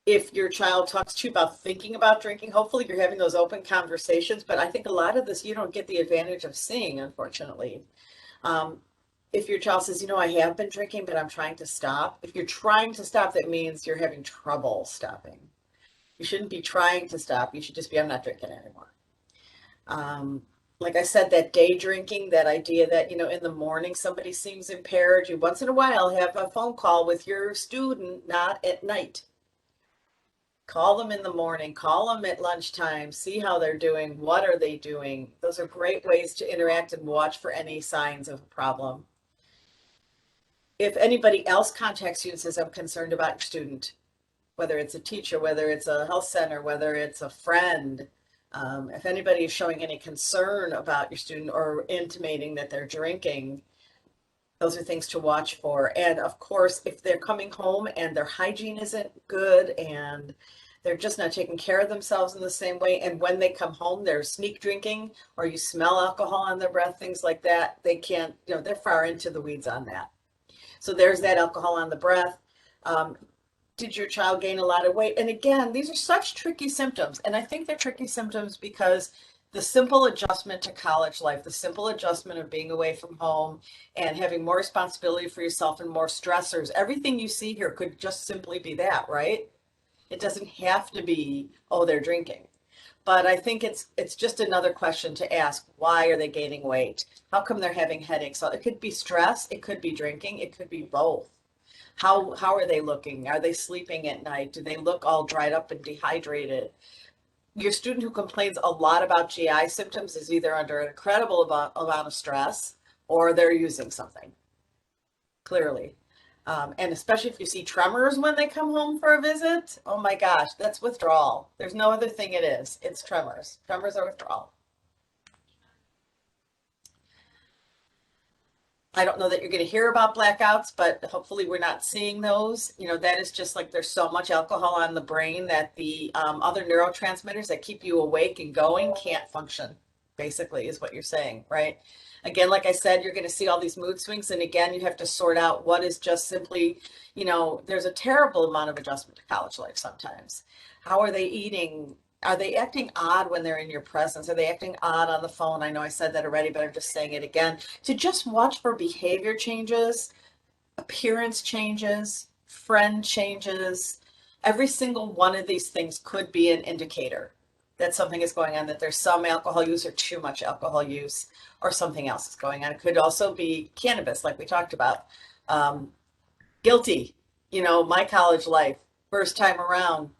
If your child talks to you about thinking about drinking, hopefully you're having those open conversations, but I think a lot of this you don't get the advantage of seeing, unfortunately. If your child says, I have been drinking, but I'm trying to stop. If you're trying to stop, that means you're having trouble stopping. You shouldn't be trying to stop. You should just be, I'm not drinking anymore. like I said, that day drinking, that idea that, in the morning somebody seems impaired, you once in a while have a phone call with your student, not at night. Call them in the morning, call them at lunchtime, see how they're doing, what are they doing. Those are great ways to interact and watch for any signs of a problem. If anybody else contacts you and says, I'm concerned about your student, whether it's a teacher, whether it's a health center, whether it's a friend, if anybody is showing any concern about your student or intimating that they're drinking, those are things to watch for. And of course, if they're coming home and their hygiene isn't good and they're just not taking care of themselves in the same way, and when they come home, they're sneak drinking or you smell alcohol on their breath, things like that, they can't, they're far into the weeds on that. So there's that alcohol on the breath. Did your child gain a lot of weight? And again, these are such tricky symptoms. And I think they're tricky symptoms because the simple adjustment to college life, the simple adjustment of being away from home and having more responsibility for yourself and more stressors, everything you see here could just simply be that, right? It doesn't have to be, oh, they're drinking. But I think it's just another question to ask. Why are they gaining weight? How come they're having headaches? So it could be stress, it could be drinking, it could be both. How are they looking? Are they sleeping at night? Do they look all dried up and dehydrated? Your student who complains a lot about GI symptoms is either under an incredible amount of stress or they're using something, clearly. And especially if you see tremors when they come home for a visit, oh my gosh, that's withdrawal. There's no other thing it is. It's tremors. Tremors are withdrawal. I don't know that you're going to hear about blackouts, but hopefully we're not seeing those. That is just like there's so much alcohol on the brain that the other neurotransmitters that keep you awake and going can't function, basically, is what you're saying, right? Again, like I said, you're going to see all these mood swings. And again, you have to sort out what is just simply, there's a terrible amount of adjustment to college life sometimes. How are they eating? Are they acting odd when they're in your presence? Are they acting odd on the phone? I know I said that already, but I'm just saying it again. To just watch for behavior changes, appearance changes, friend changes. Every single one of these things could be an indicator that something is going on, that there's some alcohol use or too much alcohol use or something else is going on. It could also be cannabis, like we talked about. Guilty, my college life, first time around.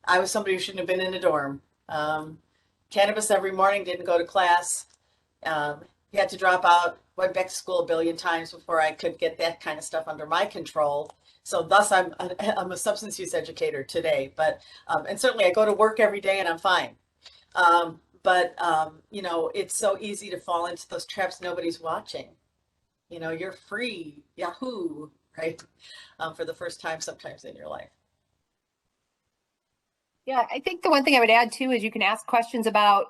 I was somebody who shouldn't have been in a dorm. Cannabis every morning, didn't go to class. Had to drop out, went back to school a billion times before I could get that kind of stuff under my control. So thus I'm a substance use educator today, but, and certainly I go to work every day and I'm fine. But it's so easy to fall into those traps. Nobody's watching, you're free, Yahoo, right? For the first time sometimes in your life.
Yeah, I think the one thing I would add too is you can ask questions about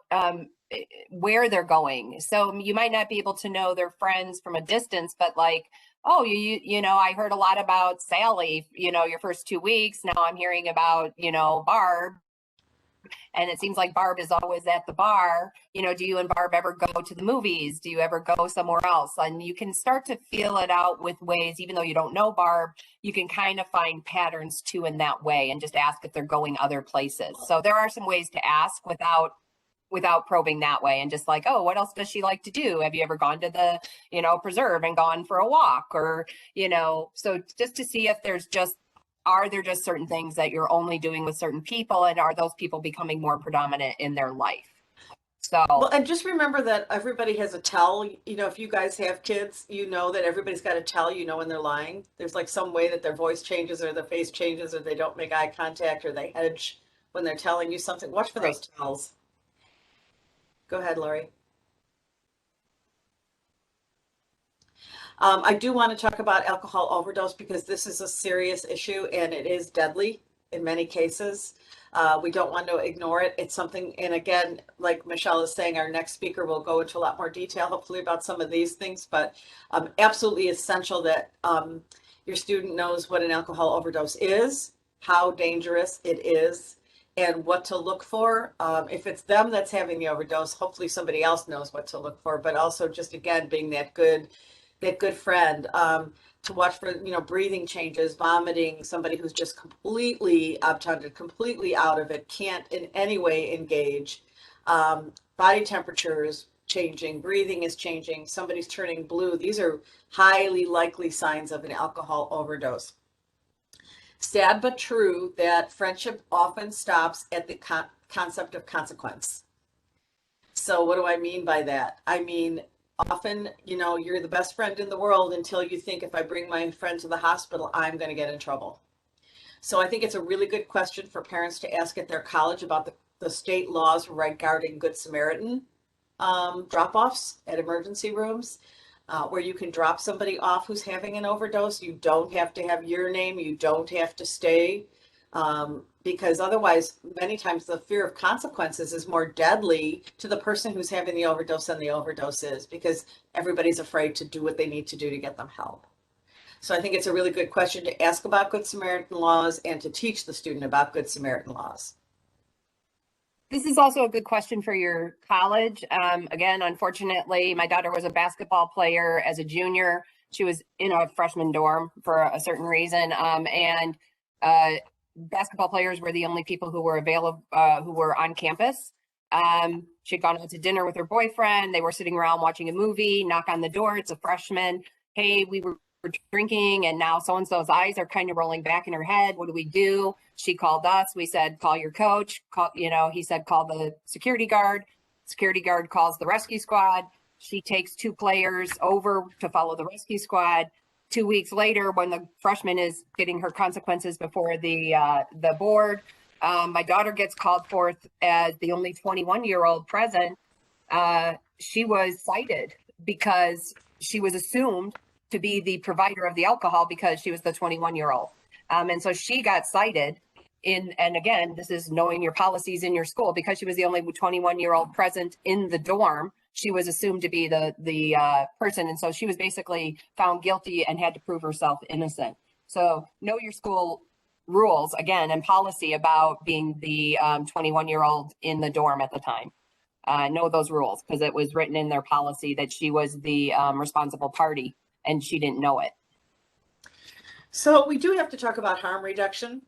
where they're going. So you might not be able to know their friends from a distance, but like, oh, I heard a lot about Sally, your first 2 weeks. Now I'm hearing about, Barb. And it seems like Barb is always at the bar. Do you and Barb ever go to the movies? Do you ever go somewhere else? And you can start to feel it out with ways, even though you don't know Barb, you can kind of find patterns too in that way and just ask if they're going other places. So there are some ways to ask without probing that way and just like, oh, what else does she like to do? Have you ever gone to the, preserve and gone for a walk? Or, so just to see if are there just certain things that you're only doing with certain people, and are those people becoming more predominant in their life? So,
well, and just remember that everybody has a tell. If you guys have kids, that everybody's got a tell, when they're lying. There's like some way that their voice changes or their face changes or they don't make eye contact or they hedge when they're telling you something. Watch for those tells. Go ahead, Lori. I do want to talk about alcohol overdose because this is a serious issue and it is deadly in many cases. We don't want to ignore it. It's something, and again, like Michelle is saying, our next speaker will go into a lot more detail, hopefully, about some of these things, but absolutely essential that your student knows what an alcohol overdose is, how dangerous it is, and what to look for. If it's them that's having the overdose, hopefully somebody else knows what to look for, but also just, again, being that good friend, to watch for, breathing changes, vomiting, somebody who's just completely obtunded, completely out of it, can't in any way engage, body temperatures, changing, breathing is changing, somebody's turning blue. These are highly likely signs of an alcohol overdose. Sad but true that friendship often stops at the concept of consequence. So what do I mean by that? I mean, often, you're the best friend in the world until you think if I bring my friend to the hospital, I'm going to get in trouble. So I think it's a really good question for parents to ask at their college about the state laws regarding Good Samaritan drop-offs at emergency rooms, where you can drop somebody off who's having an overdose. You don't have to have your name. You don't have to stay, because otherwise, many times the fear of consequences is more deadly to the person who's having the overdose than the overdose is, because everybody's afraid to do what they need to do to get them help. So I think it's a really good question to ask about Good Samaritan laws and to teach the student about Good Samaritan laws.
This is also a good question for your college. Again, unfortunately, my daughter was a basketball player as a junior. She was in a freshman dorm for a certain reason. And basketball players were the only people who were available, who were on campus. She'd gone out to dinner with her boyfriend. They were sitting around watching a movie, knock on the door. It's a freshman. Hey, we were drinking and now so-and-so's eyes are kind of rolling back in her head. What do we do? She called us. We said, call your coach. He said, call the security guard. Security guard calls the rescue squad. She takes 2 players over to follow the rescue squad. 2 weeks later, when the freshman is getting her consequences before the board, my daughter gets called forth as the only 21-year-old present. She was cited because she was assumed to be the provider of the alcohol because she was the 21-year-old. And so she got cited and again, this is knowing your policies in your school, because she was the only 21-year-old present in the dorm. She was assumed to be the person. And so she was basically found guilty and had to prove herself innocent. So know your school rules again, and policy about being the 21-year-old in the dorm at the time. Know those rules, because it was written in their policy that she was the responsible party and she didn't know it.
So we do have to talk about harm reduction.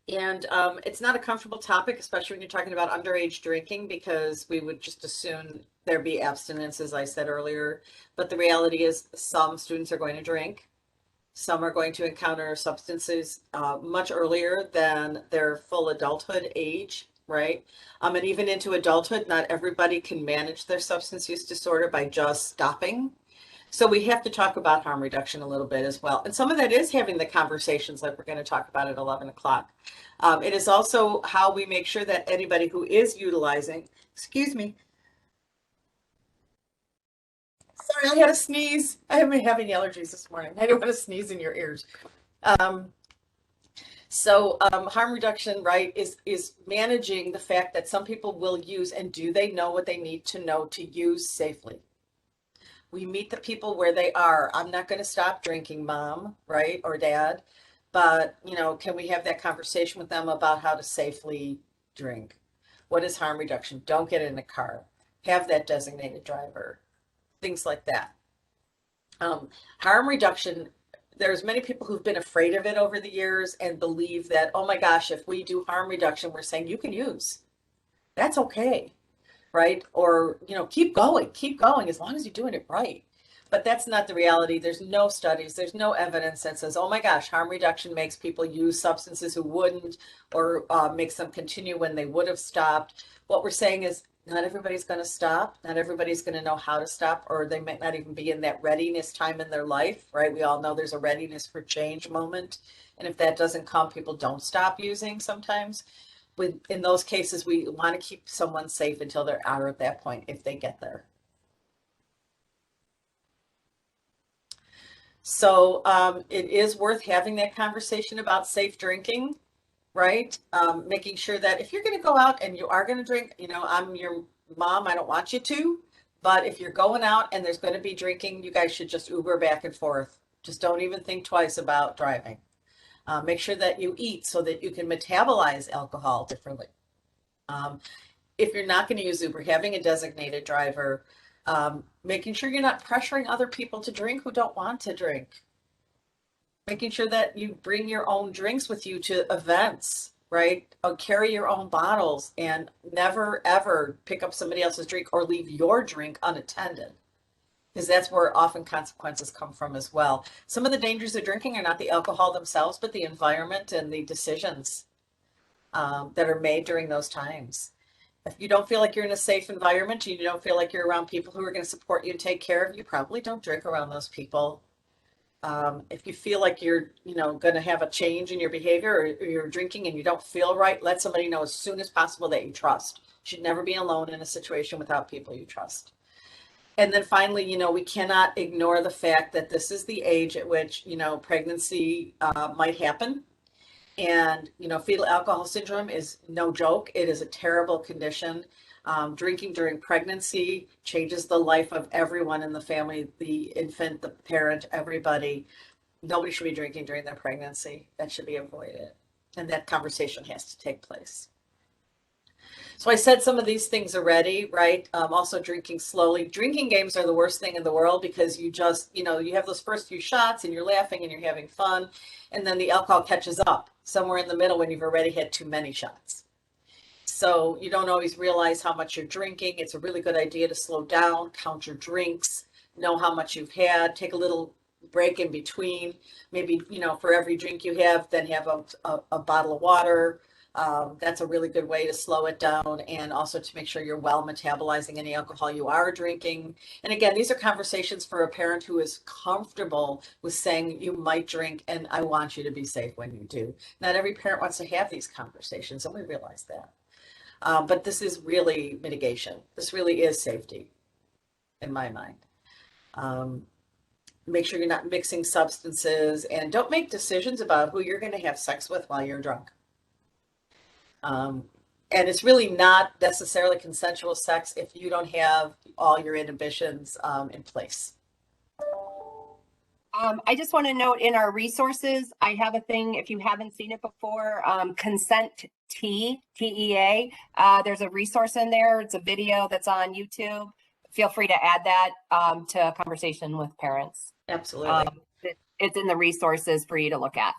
And it's not a comfortable topic, especially when you're talking about underage drinking, because we would just assume there be abstinence, as I said earlier. But the reality is some students are going to drink. Some are going to encounter substances much earlier than their full adulthood age, right? And even into adulthood, not everybody can manage their substance use disorder by just stopping. So we have to talk about harm reduction a little bit as well. And some of that is having the conversations like we're going to talk about at 11 o'clock. It is also how we make sure that anybody who is utilizing, excuse me. Sorry, I had a sneeze. I have been having allergies this morning. I don't want to sneeze in your ears. Harm reduction, right, is managing the fact that some people will use, and do they know what they need to know to use safely? We meet the people where they are. I'm not going to stop drinking, mom, right, or dad, but can we have that conversation with them about how to safely drink? What is harm reduction? Don't get in a car. Have that designated driver. Things like that. Harm reduction, there's many people who've been afraid of it over the years and believe that, oh my gosh, if we do harm reduction, we're saying you can use. That's okay. Right? Or, keep going as long as you're doing it right. But that's not the reality. There's no studies, there's no evidence that says, oh my gosh, harm reduction makes people use substances who wouldn't, or makes them continue when they would have stopped. What we're saying is not everybody's going to stop. Not everybody's going to know how to stop, or they might not even be in that readiness time in their life, right? We all know there's a readiness for change moment. And if that doesn't come, people don't stop using sometimes. In those cases, we want to keep someone safe until they're out at that point, if they get there. So it is worth having that conversation about safe drinking, right? Making sure that if you're going to go out and you are going to drink, I'm your mom, I don't want you to, but if you're going out and there's going to be drinking, you guys should just Uber back and forth. Just don't even think twice about driving. Make sure that you eat so that you can metabolize alcohol differently. If you're not going to use Uber, having a designated driver, making sure you're not pressuring other people to drink who don't want to drink. Making sure that you bring your own drinks with you to events, right? Or carry your own bottles and never ever pick up somebody else's drink or leave your drink unattended. Because that's where often consequences come from as well. Some of the dangers of drinking are not the alcohol themselves, but the environment and the decisions that are made during those times. If you don't feel like you're in a safe environment, you don't feel like you're around people who are going to support you and take care of you, probably don't drink around those people. If you feel like you're, going to have a change in your behavior or you're drinking and you don't feel right, let somebody know as soon as possible that you trust. You should never be alone in a situation without people you trust. And then finally, we cannot ignore the fact that this is the age at which, pregnancy might happen. And, fetal alcohol syndrome is no joke. It is a terrible condition. Drinking during pregnancy changes the life of everyone in the family, the infant, the parent, everybody. Nobody should be drinking during their pregnancy. That should be avoided. And that conversation has to take place. So I said some of these things already, right? Also drinking slowly. Drinking games are the worst thing in the world because you just, you have those first few shots and you're laughing and you're having fun. And then the alcohol catches up somewhere in the middle when you've already had too many shots. So you don't always realize how much you're drinking. It's a really good idea to slow down, count your drinks, know how much you've had, take a little break in between. Maybe, for every drink you have, then have a bottle of water. That's a really good way to slow it down and also to make sure you're well metabolizing any alcohol you are drinking. And again, these are conversations for a parent who is comfortable with saying you might drink and I want you to be safe when you do. Not every parent wants to have these conversations, and we realize that. But this is really mitigation. This really is safety in my mind. Make sure you're not mixing substances and don't make decisions about who you're going to have sex with while you're drunk. And it's really not necessarily consensual sex if you don't have all your inhibitions in place.
I just want to note in our resources, I have a thing, if you haven't seen it before, Consent TEA. There's a resource in there. It's a video that's on YouTube. Feel free to add that to a conversation with parents.
Absolutely.
It's in the resources for you to look at.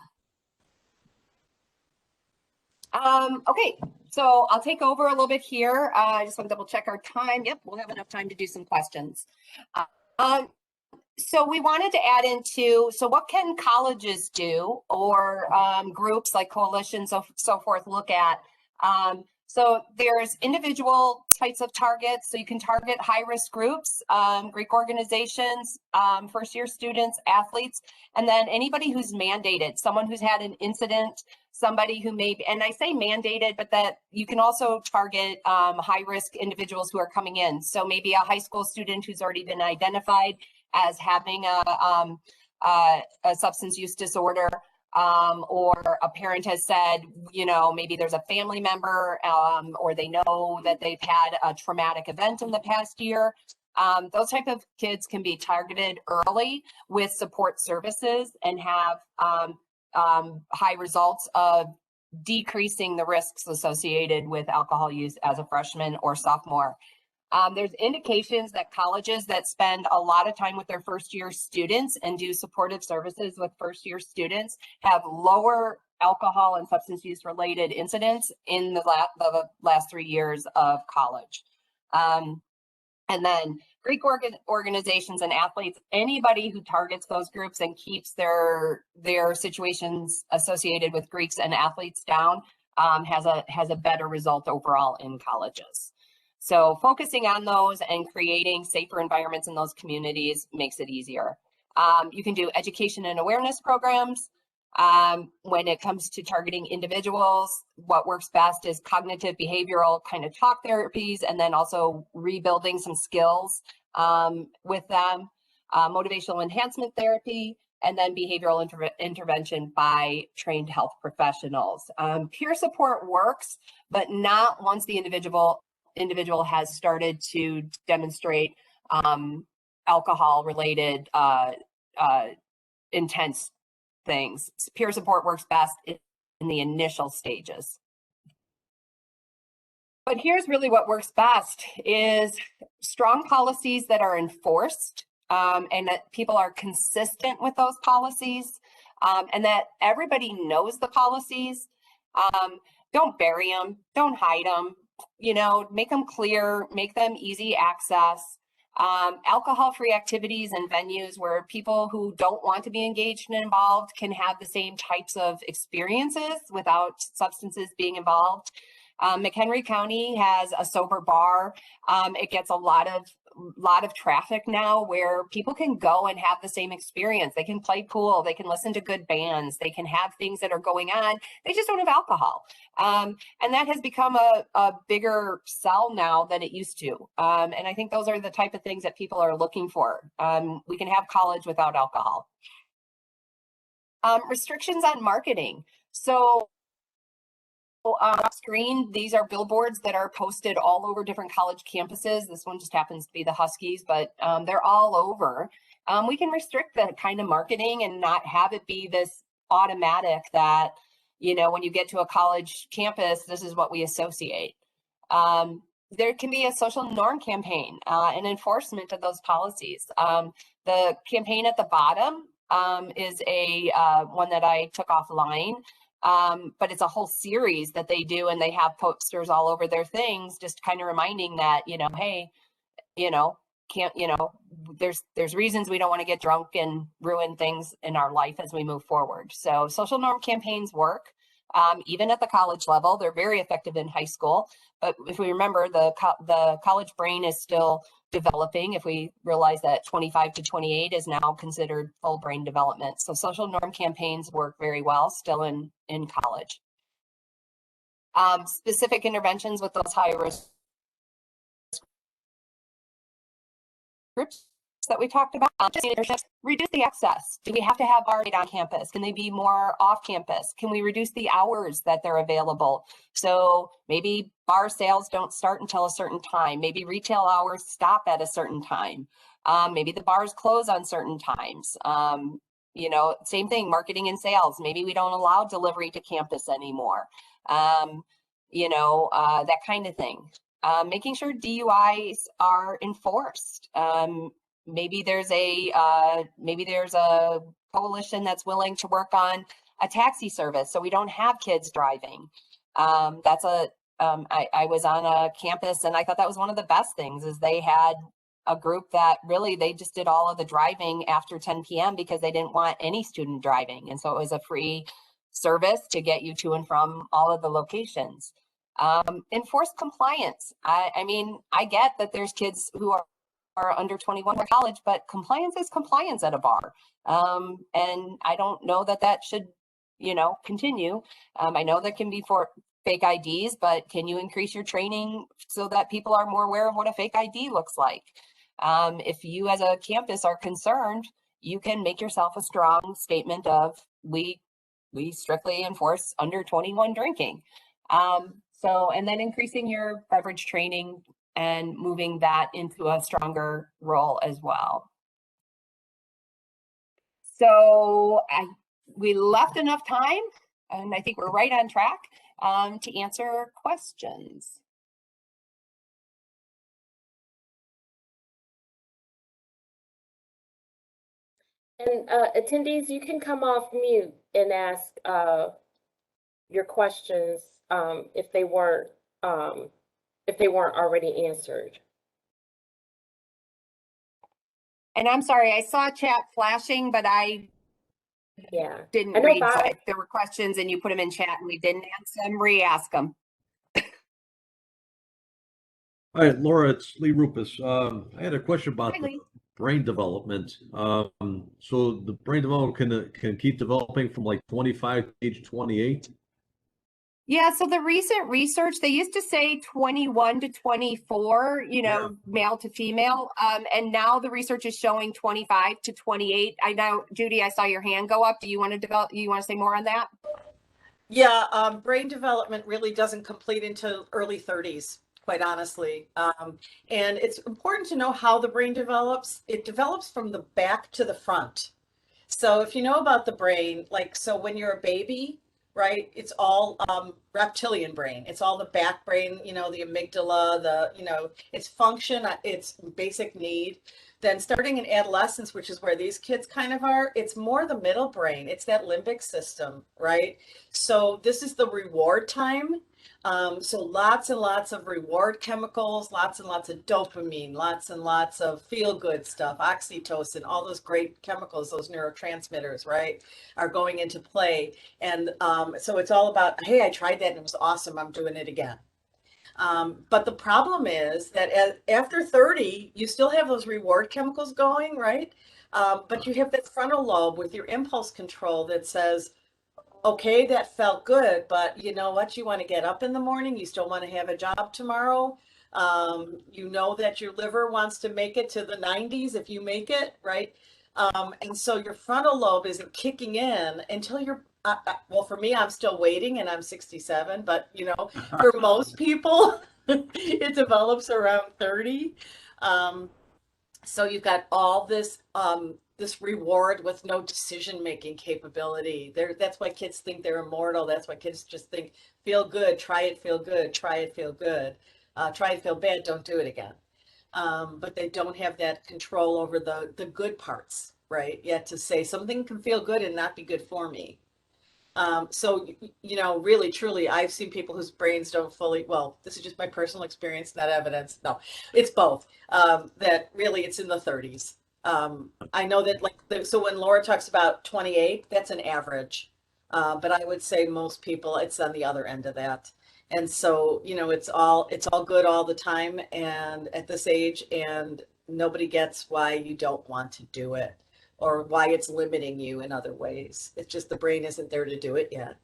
Okay, so I'll take over a little bit here. I just want to double check our time. Yep, we'll have enough time to do some questions. So we wanted to add into, so what can colleges do or groups like coalitions, so forth, look at? So there's individual types of targets. So you can target high-risk groups, Greek organizations, first-year students, athletes, and then anybody who's mandated, someone who's had an incident, somebody who may be, and I say mandated, but that you can also target high-risk individuals who are coming in. So maybe a high school student who's already been identified as having a substance use disorder, or a parent has said, maybe there's a family member, or they know that they've had a traumatic event in the past year. Those type of kids can be targeted early with support services and have high results of decreasing the risks associated with alcohol use as a freshman or sophomore. There's indications that colleges that spend a lot of time with their first-year students and do supportive services with first-year students have lower alcohol and substance use related incidents in the last 3 years of college. And then Greek organizations and athletes, anybody who targets those groups and keeps their situations associated with Greeks and athletes down has a better result overall in colleges. So focusing on those and creating safer environments in those communities makes it easier. You can do education and awareness programs. When it comes to targeting individuals, what works best is cognitive behavioral kind of talk therapies, and then also rebuilding some skills with them, motivational enhancement therapy, and then behavioral intervention by trained health professionals. Peer support works, but not once the individual has started to demonstrate alcohol related intense things. Peer support works best in the initial stages. But here's really what works best is strong policies that are enforced and that people are consistent with those policies and that everybody knows the policies. don't bury them, don't hide them, you know, make them clear, make them easy access. Alcohol-free activities and venues where people who don't want to be engaged and involved can have the same types of experiences without substances being involved. McHenry County has a sober bar. It gets a lot of traffic now where people can go and have the same experience. They can play pool, they can listen to good bands, they can have things that are going on. They just don't have alcohol. And that has become a bigger sell now than it used to. And I think those are the type of things that people are looking for. We can have college without alcohol. Restrictions on marketing. So off screen, these are billboards that are posted all over different college campuses. This one just happens to be the Huskies, but they're all over. We can restrict the kind of marketing and not have it be this automatic that, you know, when you get to a college campus, this is what we associate. There can be a social norm campaign and enforcement of those policies. The campaign at the bottom is a one that I took offline. But it's a whole series that they do, and they have posters all over their things, just kind of reminding that, you know, hey, you know, there's reasons we don't want to get drunk and ruin things in our life as we move forward. So social norm campaigns work, even at the college level. They're very effective in high school. But if we remember, the college brain is still developing. If we realize that 25 to 28 is now considered full brain development. So social norm campaigns work very well still in college. Specific interventions with those high risk groups that we talked about. Just reduce the access. Do we have to have bars on campus? Can they be more off campus? Can we reduce the hours that they're available? So maybe bar sales don't start until a certain time. Maybe retail hours stop at a certain time. Maybe the bars close on certain times. You know, same thing, marketing and sales. Maybe we don't allow delivery to campus anymore. You know, that kind of thing. Making sure DUIs are enforced. Maybe there's a coalition that's willing to work on a taxi service so we don't have kids driving. I was on a campus and I thought that was one of the best things is they had a group that really, they just did all of the driving after 10 p.m. because they didn't want any student driving. And so it was a free service to get you to and from all of the locations. Enforce compliance. I mean, I get that there's kids who are under 21 in college, but compliance is compliance at a bar. And I don't know that should, you know, continue. I know there can be for fake IDs, but can you increase your training so that people are more aware of what a fake ID looks like? If you as a campus are concerned, you can make yourself a strong statement of we strictly enforce under 21 drinking. And then increasing your beverage training and moving that into a stronger role as well. So we left enough time, and I think we're right on track to answer questions.
And attendees, you can come off mute and ask your questions if they weren't already answered.
And I'm sorry, I saw chat flashing, but I didn't read. So if there were questions and you put them in chat and we didn't answer them, re-ask them.
Hi, Laura, it's Lee Rupus. I had a question about brain development. So the brain development can keep developing from like 25 to age 28?
Yeah, so the recent research, they used to say 21 to 24, you know, male to female. And now the research is showing 25 to 28. I know, Judy, I saw your hand go up. Do you want to say more on that?
Yeah, brain development really doesn't complete until early 30s, quite honestly. And it's important to know how the brain develops. It develops from the back to the front. So if you know about the brain, like, so when you're a baby, right, it's all reptilian brain. It's all the back brain, you know, the amygdala, its function, its basic need. then starting in adolescence, which is where these kids kind of are, it's more the middle brain. It's that limbic system, right? So this is the reward time. So lots and lots of reward chemicals, lots and lots of dopamine, lots and lots of feel-good stuff, oxytocin, all those great chemicals, those neurotransmitters, right, are going into play. And so it's all about, hey, I tried that and it was awesome. I'm doing it again. But the problem is that after 30, you still have those reward chemicals going, right? But you have that frontal lobe with your impulse control that says, okay, that felt good, but you know what? You want to get up in the morning. You still want to have a job tomorrow. You know that your liver wants to make it to the 90s if you make it, right? And so your frontal lobe isn't kicking in until you're, well, for me, I'm still waiting and I'm 67, but you know, for most people, it develops around 30. So you've got all this this reward with no decision-making capability. That's why kids think they're immortal. That's why kids just think, feel good, try it, feel good, try it, feel good, try it, feel bad, don't do it again. But they don't have that control over the good parts, right? Yet to say something can feel good and not be good for me. So, you know, really, truly, I've seen people whose brains don't fully, well, this is just my personal experience, not evidence. No, it's both. That really it's in the 30s. I know that so when Laura talks about 28, that's an average. But I would say most people, it's on the other end of that. And so, you know, it's all good all the time and at this age, and nobody gets why you don't want to do it, or why it's limiting you in other ways. It's just the brain isn't there to do it yet.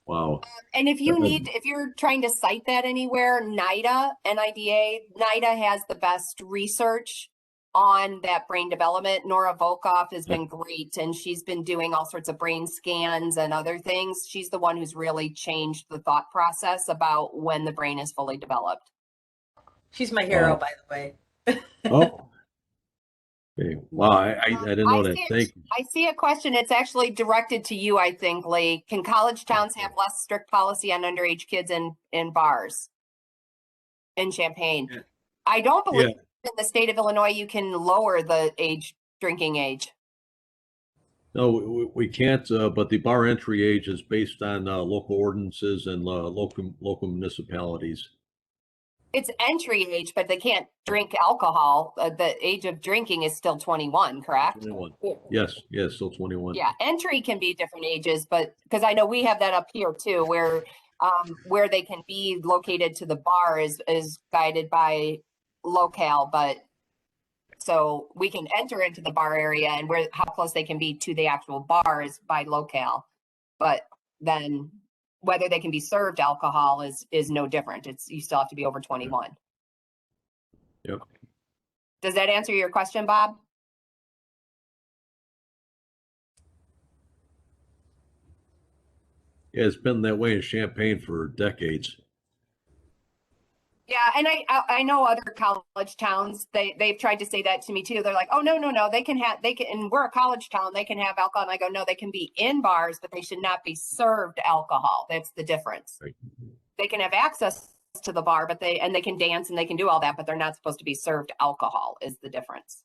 Wow.
And if you're trying to cite that anywhere, NIDA has the best research on that brain development. Nora Volkoff has been great, and she's been doing all sorts of brain scans and other things. She's the one who's really changed the thought process about when the brain is fully developed.
She's my hero,
Wow.
by the way.
Oh. Okay. Wow, I didn't know that. Thank you.
I see a question. It's actually directed to you, I think, Lee. Can college towns have less strict policy on underage kids in bars in Champaign?
Yeah.
I don't believe
Yeah.
in the state of Illinois you can lower the drinking age.
No, we can't, but the bar entry age is based on local ordinances and local municipalities.
It's entry age, but they can't drink alcohol. The age of drinking is still 21, correct?
21.
Yeah.
Yes, still 21.
Yeah, entry can be different ages, but because I know we have that up here too, where they can be located to the bar is guided by locale, but so we can enter into the bar area and how close they can be to the actual bar is by locale, but then whether they can be served alcohol is no different. You still have to be over 21.
Yep.
Does that answer your question, Bob?
Yeah, it's been that way in Champaign for decades.
Yeah, and I know other college towns, they've tried to say that to me too. They're like, oh no, they can, and we're a college town, they can have alcohol. And I go, no, they can be in bars, but they should not be served alcohol. That's the difference.
Right.
They can have access to the bar, but they can dance and they can do all that, but they're not supposed to be served alcohol is the difference.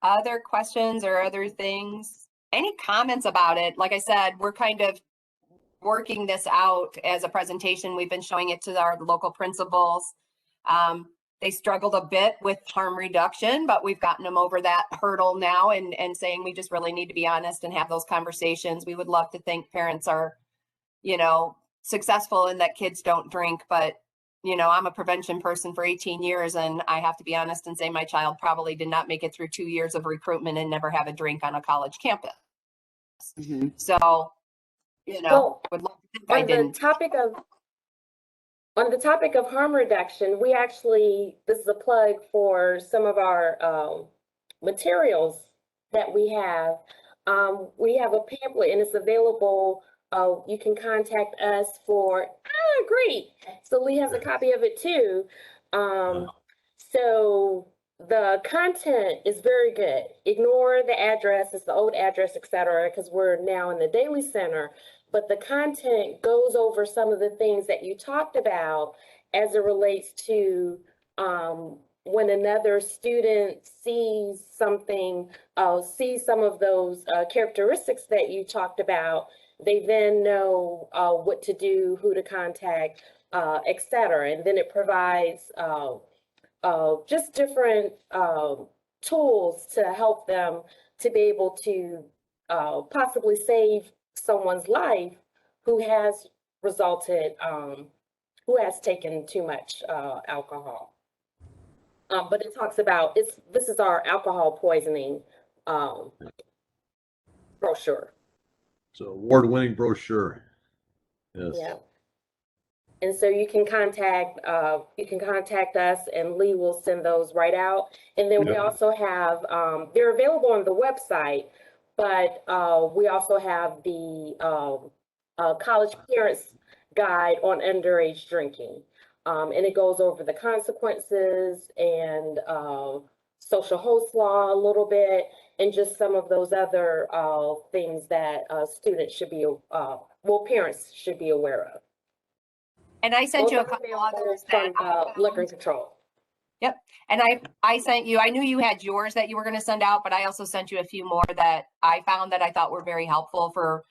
Other questions or other things? Any comments about it? Like I said, we're kind of working this out as a presentation. We've been showing it to our local principals. They struggled a bit with harm reduction, but we've gotten them over that hurdle now and saying we just really need to be honest and have those conversations. We would love to think parents are, you know, successful in that kids don't drink, but you know, I'm a prevention person for 18 years and I have to be honest and say my child probably did not make it through 2 years of recruitment and never have a drink on a college campus. Mm-hmm. So, you know, would love to think I didn't.
On the topic of harm reduction, we actually, this is a plug for some of our materials that we have. We have a pamphlet and it's available. You can contact us for, great. So Lee has a copy of it too. So the content is very good. Ignore the address, it's the old address, etc., because we're now in the Daily Center. but the content goes over some of the things that you talked about as it relates to when another student sees something, sees some of those characteristics that you talked about, they then know what to do, who to contact, et cetera. And then it provides just different tools to help them to be able to possibly save someone's life who has resulted, who has taken too much alcohol. But it talks about, this is our alcohol poisoning brochure.
So award-winning brochure. Yes.
Yeah. And so you can contact us and Lee will send those right out. And then we also have, they're available on the website, but we also have the college parents guide on underage drinking. And it goes over the consequences and social host law a little bit, and just some of those other things that students should be, well, parents should be aware of.
And I sent
Those
you a
are
couple
available
others that
from liquor control.
Yep. And I sent you, I knew you had yours that you were going to send out, but I also sent you a few more that I found that I thought were very helpful for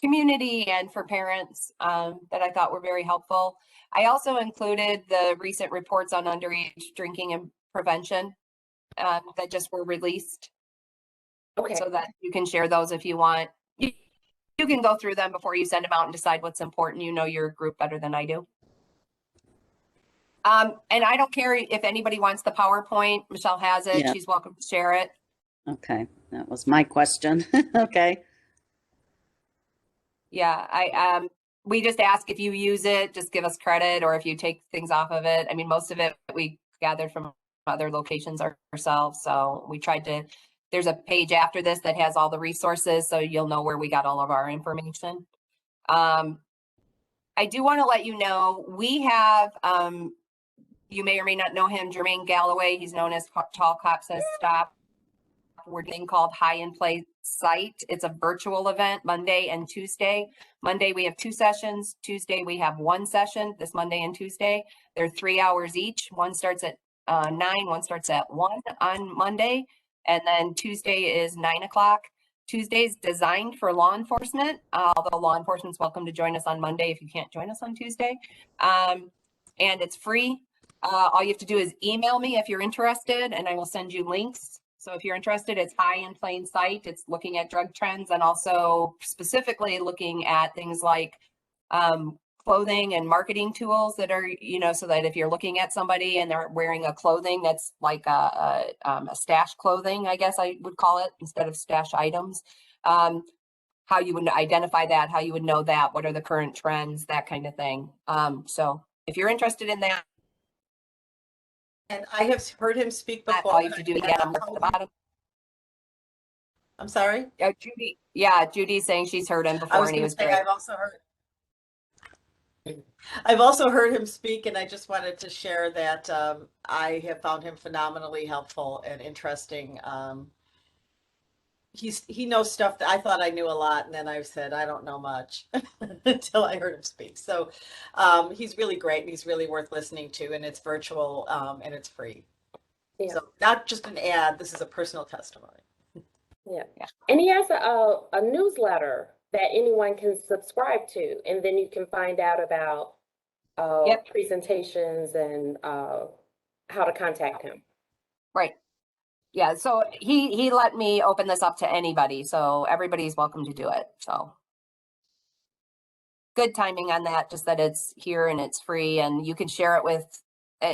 community and for parents, that I thought were very helpful. I also included the recent reports on underage drinking and prevention that just were released.
Okay.
So that you can share those if you want. You can go through them before you send them out and decide what's important. You know your group better than I do. And I don't care if anybody wants the PowerPoint. Michelle has it.
Yeah.
She's welcome to share it.
Okay, that was my question. Okay.
Yeah, we just ask if you use it, just give us credit, or if you take things off of it. I mean, most of it we gathered from other locations ourselves. So we tried to, there's a page after this that has all the resources, so you'll know where we got all of our information. I do want to let you know, we have, you may or may not know him, Jermaine Galloway. He's known as Tall Cops Says Stop. We're doing called High in Play Site. It's a virtual event, Monday and Tuesday. Monday, we have 2 sessions. Tuesday, we have 1 session, this Monday and Tuesday. They're 3 hours each. One starts at 9, one starts at 1 on Monday. And then Tuesday is 9 o'clock. Tuesday's designed for law enforcement, although law enforcement's welcome to join us on Monday if you can't join us on Tuesday. And it's free. All you have to do is email me if you're interested, and I will send you links. So if you're interested, it's High in Plain Sight. It's looking at drug trends and also specifically looking at things like clothing and marketing tools that are, you know, so that if you're looking at somebody and they're wearing a clothing that's like a stash clothing, I guess I would call it, instead of stash items, how you would identify that, how you would know that, what are the current trends, that kind of thing. So if you're interested in that,
And I have heard him speak before.
all you have to do again, I'm at the bottom.
I'm sorry?
Judy, yeah, Judy's saying she's heard him
I
before
was
and he
going
was
to say,
great.
I've also heard him speak, and I just wanted to share that I have found him phenomenally helpful and interesting. He knows stuff that I thought I knew a lot, and then I said I don't know much until I heard him speak. So he's really great, and he's really worth listening to, and it's virtual and it's free.
Yeah.
So not just an ad, this is a personal testimony.
Yeah. And he has a newsletter that anyone can subscribe to, and then you can find out about presentations and how to contact him.
Right. Yeah, so he let me open this up to anybody, so everybody's welcome to do it. So good timing on that, just that it's here and it's free, and you can share it with,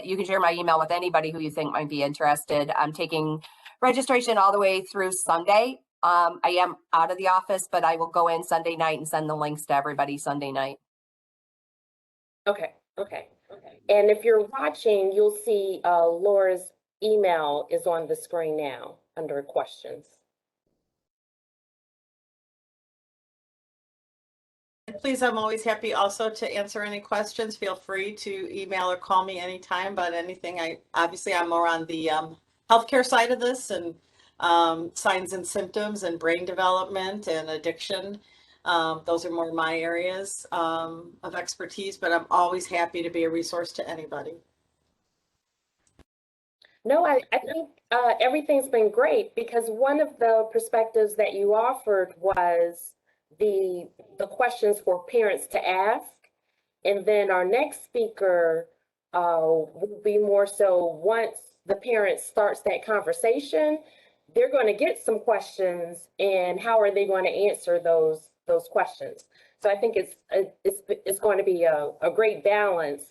you can share my email with anybody who you think might be interested. I'm taking registration all the way through Sunday. I am out of the office, but I will go in Sunday night and send the links to everybody Sunday night.
Okay. And if you're watching, you'll see Laura's email is on the screen now under questions.
And please, I'm always happy also to answer any questions. Feel free to email or call me anytime about anything. Obviously I'm more on the healthcare side of this, and signs and symptoms and brain development and addiction. Those are more my areas of expertise, but I'm always happy to be a resource to anybody.
No, I think everything's been great because one of the perspectives that you offered was the questions for parents to ask. And then our next speaker will be more so once the parent starts that conversation, they're going to get some questions and how are they going to answer those questions. So I think it's going to be a great balance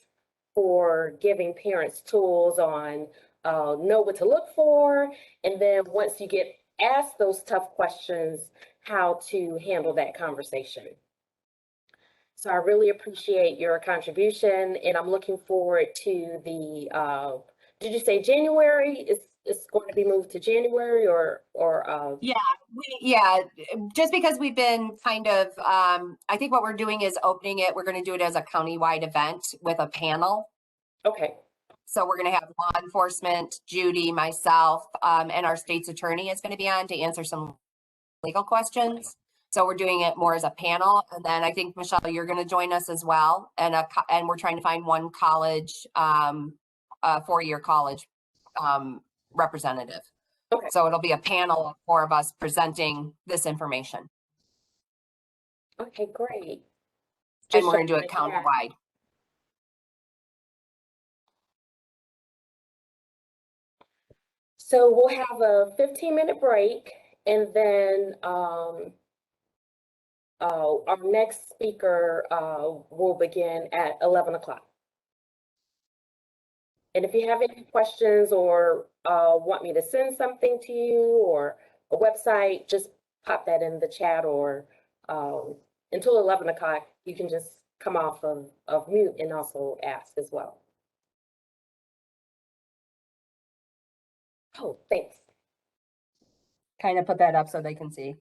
for giving parents tools on know what to look for, and then once you get asked those tough questions, how to handle that conversation. So I really appreciate your contribution, and I'm looking forward to the, did you say January? It's going to be moved to January or
Yeah, just because we've been kind of, I think what we're doing is opening it. We're going to do it as a countywide event with a panel.
Okay.
So we're going to have law enforcement, Judy, myself, and our state's attorney is going to be on to answer some legal questions. So we're doing it more as a panel. And then I think, Michelle, you're going to join us as well. And we're trying to find one college, four-year college representative.
Okay.
So it'll be a panel of four of us presenting this information.
Okay, great.
And we're going to do it countywide.
So we'll have a 15-minute break, and then our next speaker will begin at 11 o'clock. And if you have any questions or want me to send something to you or a website, just pop that in the chat, or until 11 o'clock, you can just come off of mute and also ask as well. Oh, thanks.
Kind of put that up so they can see.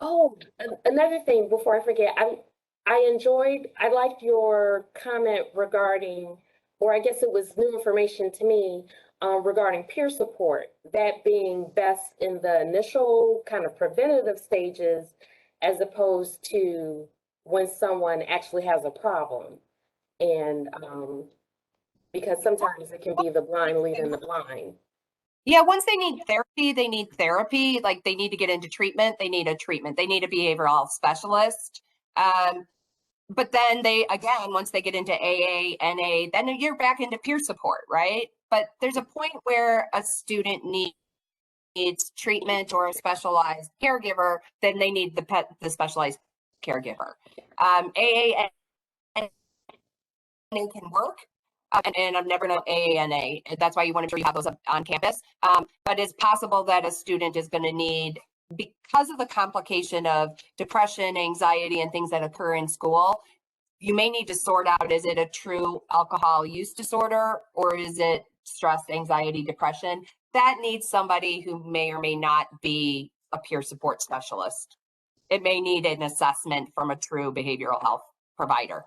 Oh, another thing before I forget, I liked your comment regarding, or I guess it was new information to me, regarding peer support, that being best in the initial kind of preventative stages, as opposed to when someone actually has a problem. And because sometimes it can be the blind leading the blind.
Yeah, once they need therapy, they need therapy. Like they need to get into treatment, they need a treatment. They need a behavioral health specialist. But then again, once they get into AA, NA, then you're back into peer support, right? But there's a point where a student needs treatment or a specialized caregiver, then they need the specialized caregiver. AA and NA can work. And I've never known AANA. That's why you want to make sure you have those on campus. But it's possible that a student is going to need, because of the complication of depression, anxiety, and things that occur in school, you may need to sort out, is it a true alcohol use disorder or is it stress, anxiety, depression? That needs somebody who may or may not be a peer support specialist. It may need an assessment from a true behavioral health provider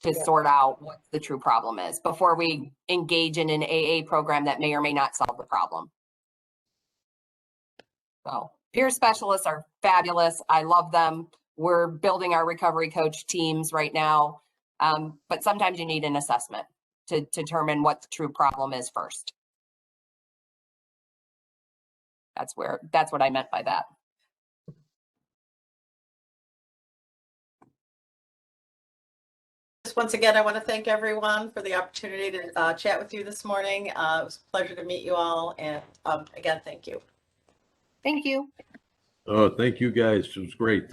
to sort out what the true problem is before we engage in an AA program that may or may not solve the problem. So peer specialists are fabulous. I love them. We're building our recovery coach teams right now. But sometimes you need an assessment to determine what the true problem is first. That's what I meant by that.
Once again, I want to thank everyone for the opportunity to chat with you this morning. It was a pleasure to meet you all. And again, thank you.
Thank you.
Oh, thank you guys. It was great.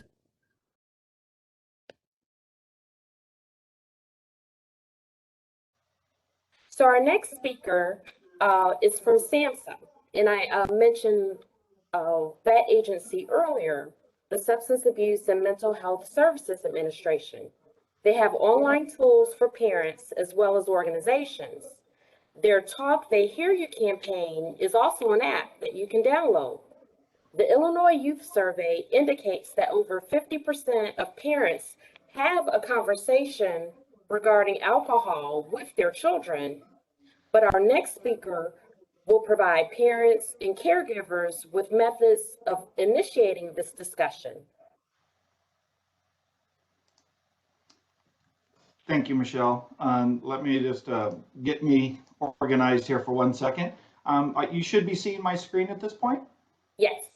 So our next speaker is from SAMHSA, and I mentioned that agency earlier, the Substance Abuse and Mental Health Services Administration. They have online tools for parents as well as organizations. Their Talk They Hear You campaign is also an app that you can download. The Illinois Youth Survey indicates that over 50% of parents have a conversation regarding alcohol with their children, but our next speaker will provide parents and caregivers with methods of initiating this discussion.
Thank you, Michelle. Let me just get me organized here for 1 second. You should be seeing my screen at this point.
Yes.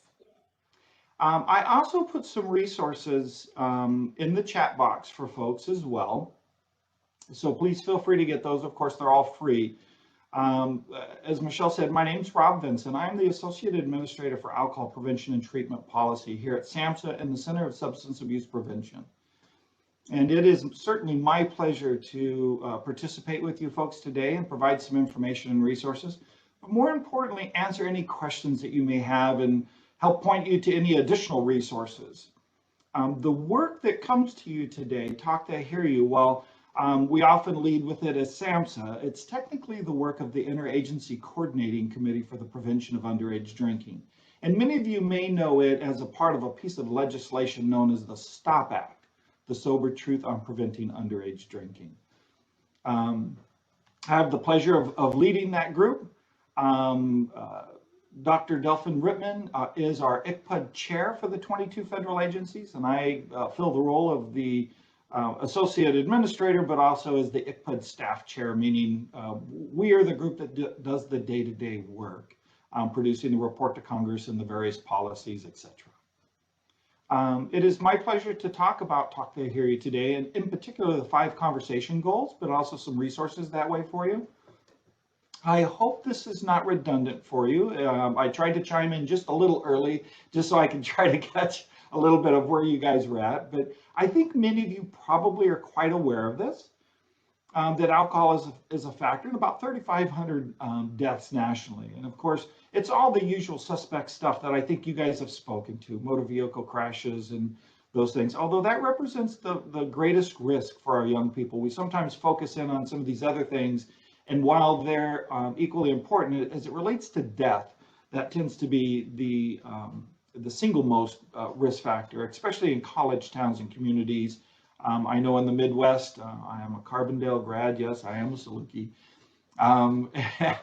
I also put some resources in the chat box for folks as well. So please feel free to get those. Of course, they're all free. As Michelle said, my name's Rob Vincent. I'm the Associate Administrator for Alcohol Prevention and Treatment Policy here at SAMHSA and the Center of Substance Abuse Prevention. And it is certainly my pleasure to participate with you folks today and provide some information and resources, but more importantly, answer any questions that you may have and help point you to any additional resources. The work that comes to you today, Talk to Hear You, well, we often lead with it as SAMHSA. It's technically the work of the Interagency Coordinating Committee for the Prevention of Underage Drinking. And many of you may know it as a part of a piece of legislation known as the STOP Act, the Sober Truth on Preventing Underage Drinking. I have the pleasure of leading that group. Dr. Delphin Rittman is our ICPUD chair for the 22 federal agencies, and I fill the role of the associate administrator, but also as the ICPUD staff chair, meaning we are the group that does the day-to-day work, producing the report to Congress and the various policies, etc. It is my pleasure to talk to Hear You today, and in particular the 5 conversation goals, but also some resources that way for you. I hope this is not redundant for you. I tried to chime in just a little early, just so I can try to catch a little bit of where you guys were at, but I think many of you probably are quite aware of this, that alcohol is a factor in about 3,500 deaths nationally. And of course, it's all the usual suspect stuff that I think you guys have spoken to, motor vehicle crashes and those things. Although that represents the greatest risk for our young people, we sometimes focus in on some of these other things. And while they're equally important as it relates to death, that tends to be the single most risk factor, especially in college towns and communities. I know in the Midwest, I am a Carbondale grad. Yes, I am a Saluki. I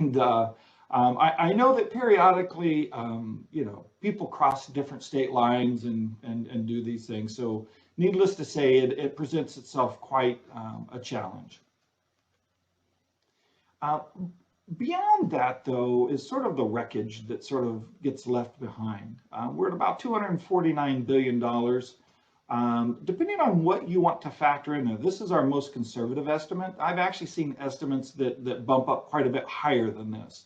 know that periodically, people cross different state lines and do these things. So needless to say, it presents itself quite a challenge. Beyond that, though, is sort of the wreckage that sort of gets left behind. We're at about $249 billion. Depending on what you want to factor in there, this is our most conservative estimate. I've actually seen estimates that bump up quite a bit higher than this.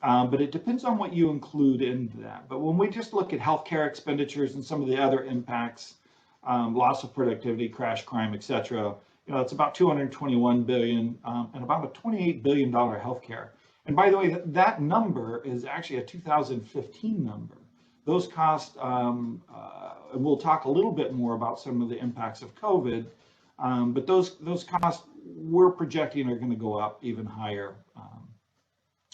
But it depends on what you include in that. But when we just look at healthcare expenditures and some of the other impacts, loss of productivity, crash crime, etc., it's about $221 billion and about a $28 billion healthcare. And by the way, that number is actually a 2015 number. Those costs, and we'll talk a little bit more about some of the impacts of COVID, but those costs we're projecting are going to go up even higher.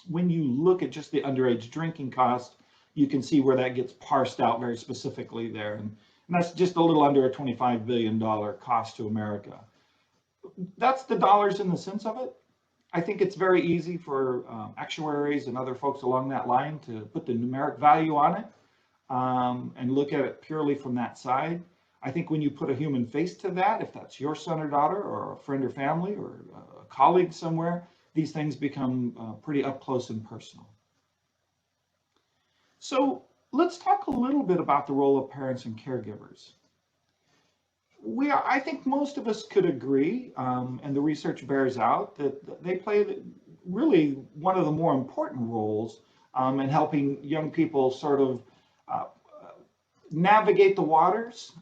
When you look at just the underage drinking cost, you can see where that gets parsed out very specifically there. And that's just a little under a $25 billion cost to America. That's the dollars and the cents of it. I think it's very easy for actuaries and other folks along that line to put the numeric value on it and look at it purely from that side. I think when you put a human face to that, if that's your son or daughter or a friend or family or a colleague somewhere, these things become pretty up close and personal. So let's talk a little bit about the role of parents and caregivers. I think most of us could agree, and the research bears out, that they play really one of the more important roles in helping young people sort of navigate the waters.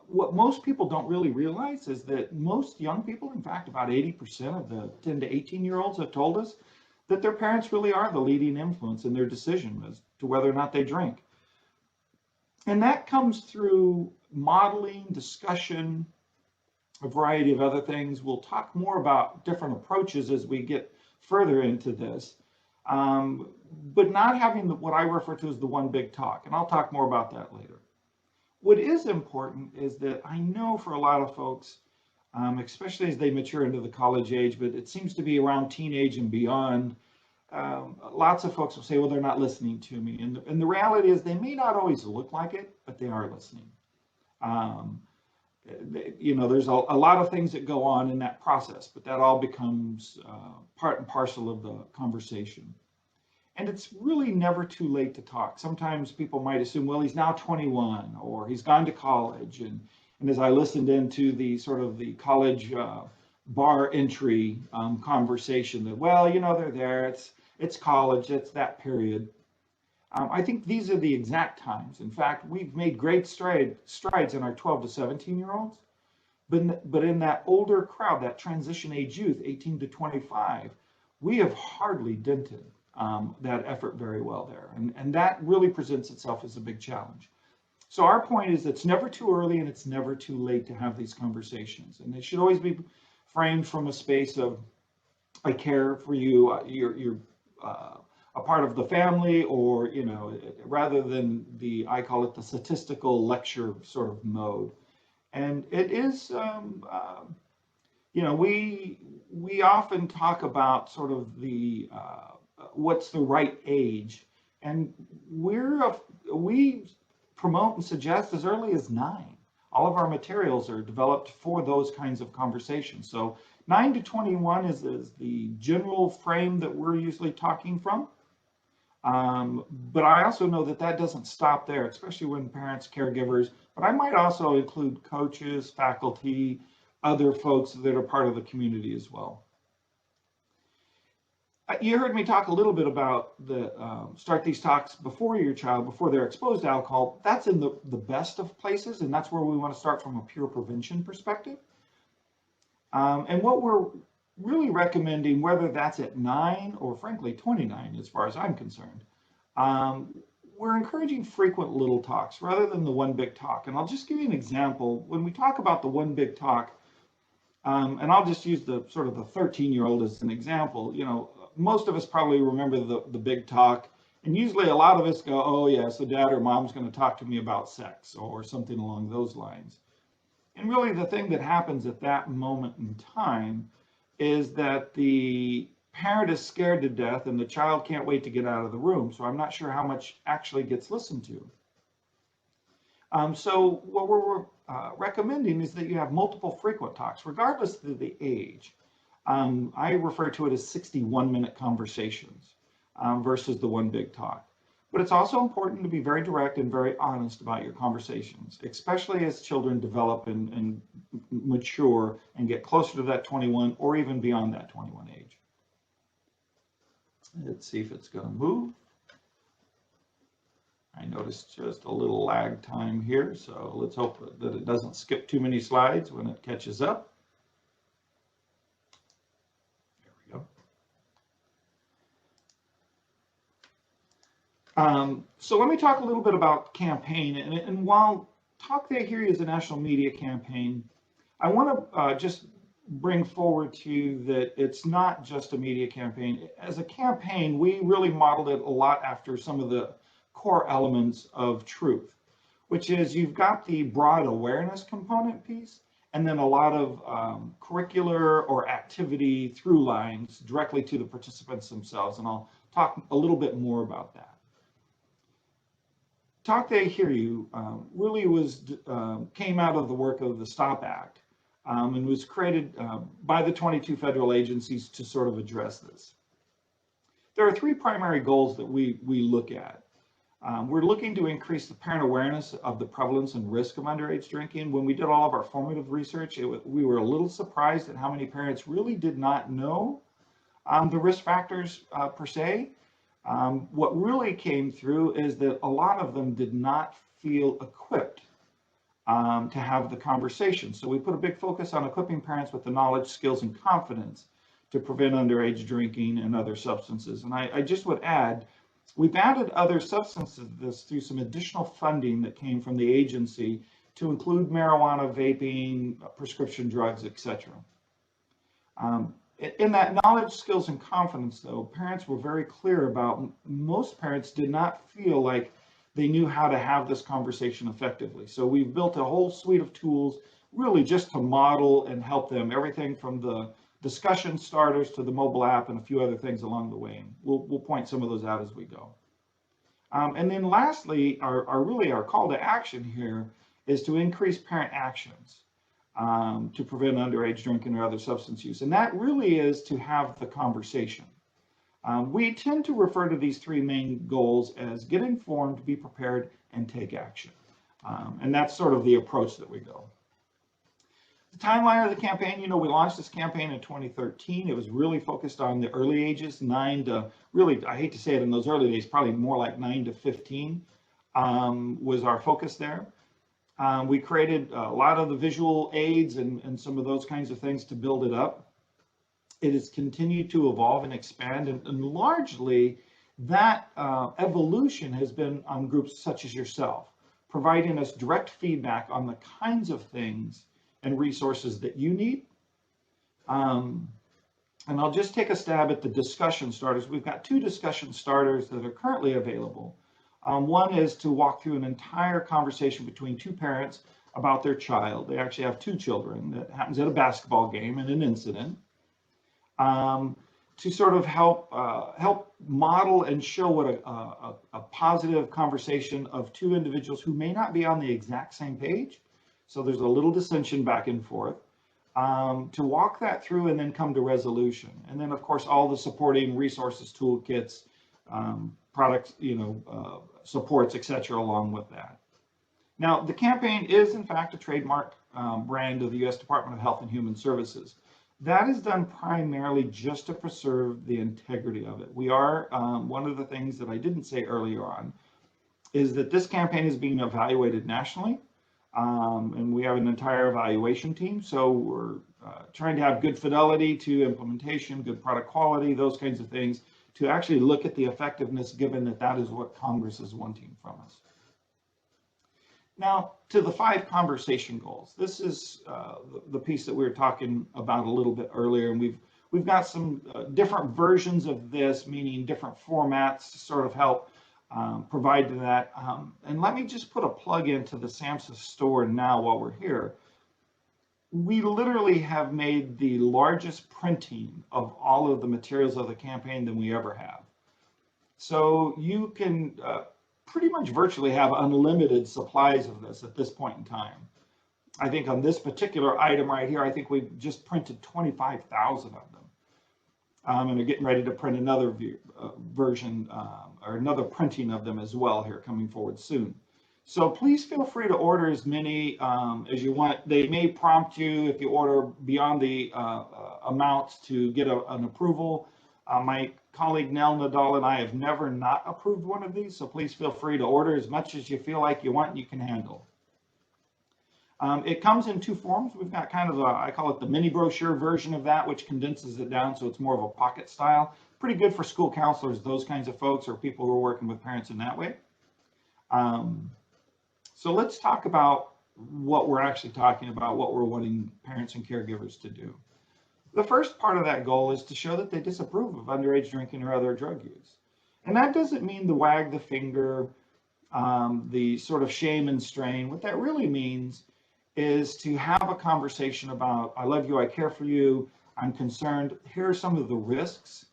What most people don't really realize is that most young people, in fact, about 80% of the 10 to 18-year-olds have told us that their parents really are the leading influence in their decision as to whether or not they drink. And that comes through modeling, discussion, a variety of other things. We'll talk more about different approaches as we get further into this. but not having what I refer to as the one big talk, and I'll talk more about that later. What is important is that I know for a lot of folks, especially as they mature into the college age, but it seems to be around teenage and beyond, lots of folks will say, well, they're not listening to me. And the reality is they may not always look like it, but they are listening. There's a lot of things that go on in that process, but that all becomes part and parcel of the conversation. And it's really never too late to talk. Sometimes people might assume, well, he's now 21 or he's gone to college. And as I listened into the sort of the college bar entry conversation that, well, they're there, it's college, it's that period. I think these are the exact times. In fact, we've made great strides in our 12 to 17-year-olds, but in that older crowd, that transition age youth, 18 to 25, we have hardly dented that effort very well there. And that really presents itself as a big challenge. So our point is it's never too early and it's never too late to have these conversations. And they should always be framed from a space of, I care for you, you're a part of the family, or, rather than I call it the statistical lecture sort of mode. And it is, we often talk about sort of the, what's the right age, and we promote and suggest as early as 9. All of our materials are developed for those kinds of conversations. So 9 to 21 is the general frame that we're usually talking from. But I also know that doesn't stop there, especially when parents, caregivers, but I might also include coaches, faculty, other folks that are part of the community as well. You heard me talk a little bit about start these talks before your child, before they're exposed to alcohol. That's in the best of places, and that's where we want to start from a pure prevention perspective. And what we're really recommending, whether that's at 9 or frankly 29, as far as I'm concerned, we're encouraging frequent little talks rather than the one big talk. And I'll just give you an example. When we talk about the one big talk, and I'll just use the sort of the 13-year-old as an example, most of us probably remember the big talk, and usually a lot of us go, oh yeah, so dad or mom's going to talk to me about sex or something along those lines. And really the thing that happens at that moment in time is that the parent is scared to death and the child can't wait to get out of the room. So I'm not sure how much actually gets listened to. So what we're recommending is that you have multiple frequent talks, regardless of the age. I refer to it as 61-minute conversations versus the one big talk. But it's also important to be very direct and very honest about your conversations, especially as children develop and mature and get closer to that 21 or even beyond that 21 age. Let's see if it's going to move. I noticed just a little lag time here, so let's hope that it doesn't skip too many slides when it catches up. So let me talk a little bit about campaign, and while Talk They Hear You is a national media campaign, I want to just bring forward to you that it's not just a media campaign. As a campaign, we really modeled it a lot after some of the core elements of truth, which is you've got the broad awareness component piece, and then a lot of curricular or activity through lines directly to the participants themselves, and I'll talk a little bit more about that. Talk They Hear You really came out of the work of the STOP Act and was created by the 22 federal agencies to sort of address this. There are 3 primary goals that we look at. We're looking to increase the parent awareness of the prevalence and risk of underage drinking. When we did all of our formative research, we were a little surprised at how many parents really did not know the risk factors per se. What really came through is that a lot of them did not feel equipped to have the conversation. So we put a big focus on equipping parents with the knowledge, skills, and confidence to prevent underage drinking and other substances. And I just would add, we've added other substances through some additional funding that came from the agency to include marijuana, vaping, prescription drugs, etc. In that knowledge, skills, and confidence, though, parents were very clear about most parents did not feel like they knew how to have this conversation effectively. So we've built a whole suite of tools really just to model and help them, everything from the discussion starters to the mobile app and a few other things along the way. And we'll point some of those out as we go. And then lastly, our call to action here is to increase parent actions to prevent underage drinking or other substance use. And that really is to have the conversation. We tend to refer to these three main goals as get informed, be prepared, and take action. And that's sort of the approach that we go. The timeline of the campaign, we launched this campaign in 2013. It was really focused on the early ages, 9 to, really, I hate to say it in those early days, probably more like 9 to 15 was our focus there. We created a lot of the visual aids and some of those kinds of things to build it up. It has continued to evolve and expand, and largely that evolution has been on groups such as yourself, providing us direct feedback on the kinds of things and resources that you need. And I'll just take a stab at the discussion starters. We've got 2 discussion starters that are currently available. One is to walk through an entire conversation between 2 parents about their child. They actually have 2 children that happens at a basketball game and an incident, to sort of help model and show what a positive conversation of 2 individuals who may not be on the exact same page. So there's a little dissension back and forth, to walk that through and then come to resolution. And then of course, all the supporting resources, toolkits, products, supports, etc. along with that. Now, the campaign is in fact a trademark brand of the U.S. Department of Health and Human Services. That is done primarily just to preserve the integrity of it. We are, one of the things that I didn't say earlier on, is that this campaign is being evaluated nationally. And we have an entire evaluation team. So we're trying to have good fidelity to implementation, good product quality, those kinds of things, to actually look at the effectiveness, given that that is what Congress is wanting from us. Now, to the 5 conversation goals. This is the piece that we were talking about a little bit earlier, and we've got some different versions of this, meaning different formats to sort of help provide to that. And let me just put a plug into the SAMHSA store now while we're here. We literally have made the largest printing of all of the materials of the campaign than we ever have. So you can pretty much virtually have unlimited supplies of this at this point in time. I think on this particular item right here, I think we just printed 25,000 of them. And they're getting ready to print another version or another printing of them as well here coming forward soon. So please feel free to order as many as you want. They may prompt you if you order beyond the amounts to get an approval. My colleague Nell Nadal and I have never not approved one of these, so please feel free to order as much as you feel like you want and you can handle. It comes in 2 forms. We've got kind of I call it the mini brochure version of that, which condenses it down so it's more of a pocket style. Pretty good for school counselors, those kinds of folks, or people who are working with parents in that way. So let's talk about what we're actually talking about, what we're wanting parents and caregivers to do. The first part of that goal is to show that they disapprove of underage drinking or other drug use. And that doesn't mean the wag the finger, the sort of shame and strain. What that really means is to have a conversation about, I love you, I care for you, I'm concerned, here are some of the risks,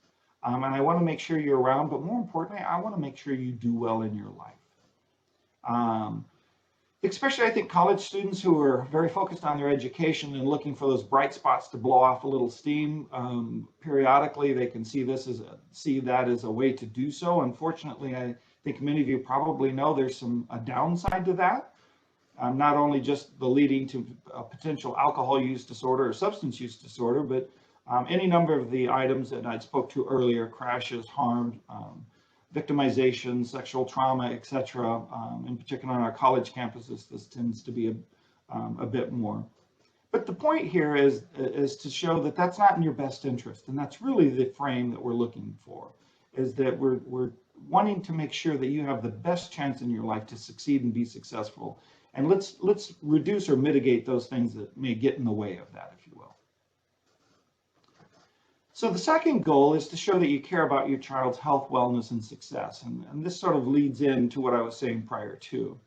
and I want to make sure you're around, but more importantly, I want to make sure you do well in your life. Especially, I think, college students who are very focused on their education and looking for those bright spots to blow off a little steam periodically, they can see that as a way to do so. Unfortunately, I think many of you probably know there's a downside to that. Not only just the leading to a potential alcohol use disorder or substance use disorder, but any number of the items that I spoke to earlier, crashes, harm, victimization, sexual trauma, etc. In particular on our college campuses, this tends to be a bit more. But the point here is to show that that's not in your best interest, and that's really the frame that we're looking for, is that we're wanting to make sure that you have the best chance in your life to succeed and be successful. And let's reduce or mitigate those things that may get in the way of that, if you will. So the second goal is to show that you care about your child's health, wellness, and success. And this sort of leads into what I was saying prior to.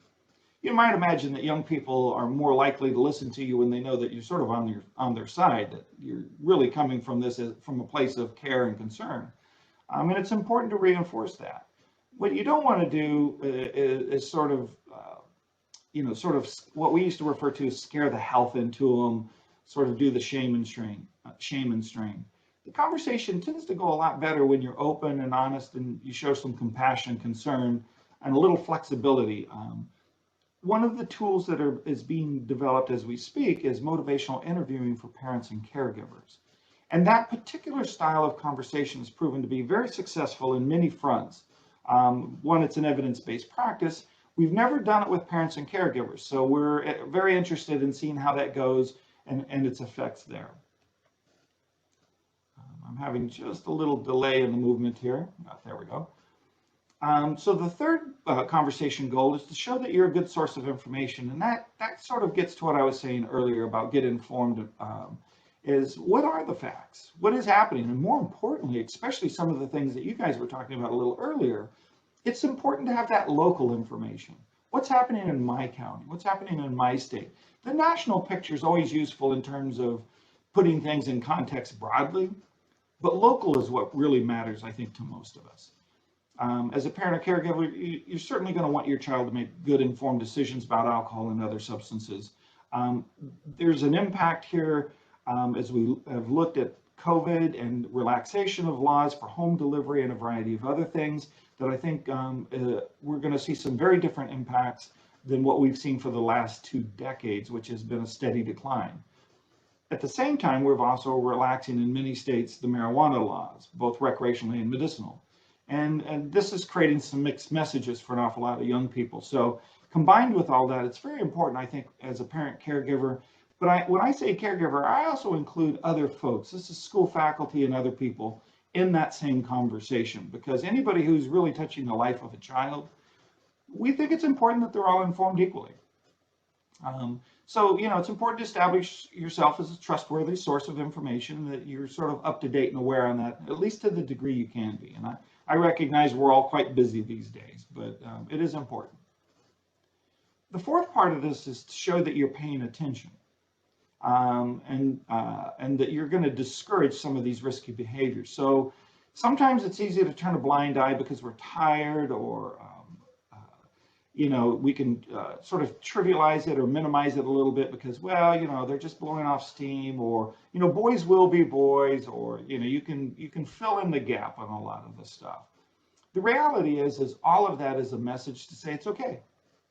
You might imagine that young people are more likely to listen to you when they know that you're sort of on their side, that you're really coming from this from a place of care and concern. And it's important to reinforce that. What you don't want to do is sort of what we used to refer to as scare the health into them, sort of do the shame and strain. The conversation tends to go a lot better when you're open and honest and you show some compassion, concern, and a little flexibility. One of the tools that is being developed as we speak is motivational interviewing for parents and caregivers. And that particular style of conversation has proven to be very successful in many fronts. One, it's an evidence-based practice. We've never done it with parents and caregivers, so we're very interested in seeing how that goes and its effects there. I'm having just a little delay in the movement here. There we go. So the third conversation goal is to show that you're a good source of information, and that sort of gets to what I was saying earlier about get informed. Is what are the facts? What is happening? And more importantly, especially some of the things that you guys were talking about a little earlier, it's important to have that local information. What's happening in my county? What's happening in my state? The national picture is always useful in terms of putting things in context broadly, but local is what really matters, I think, to most of us. As a parent or caregiver, you're certainly going to want your child to make good informed decisions about alcohol and other substances. There's an impact here as we have looked at COVID and relaxation of laws for home delivery and a variety of other things that I think we're going to see some very different impacts than what we've seen for the last 2 decades, which has been a steady decline. At the same time, we're also relaxing in many states the marijuana laws, both recreationally and medicinal. And this is creating some mixed messages for an awful lot of young people. So combined with all that, it's very important, I think, as a parent caregiver. But when I say caregiver, I also include other folks. This is school faculty and other people in that same conversation, because anybody who's really touching the life of a child, we think it's important that they're all informed equally. So, it's important to establish yourself as a trustworthy source of information, that you're sort of up to date and aware on that, at least to the degree you can be. And I recognize we're all quite busy these days, but it is important. The fourth part of this is to show that you're paying attention. And that you're going to discourage some of these risky behaviors. So sometimes it's easy to turn a blind eye because we're tired, or we can sort of trivialize it or minimize it a little bit because, well, they're just blowing off steam, or boys will be boys, or you can fill in the gap on a lot of this stuff. The reality is all of that is a message to say it's okay.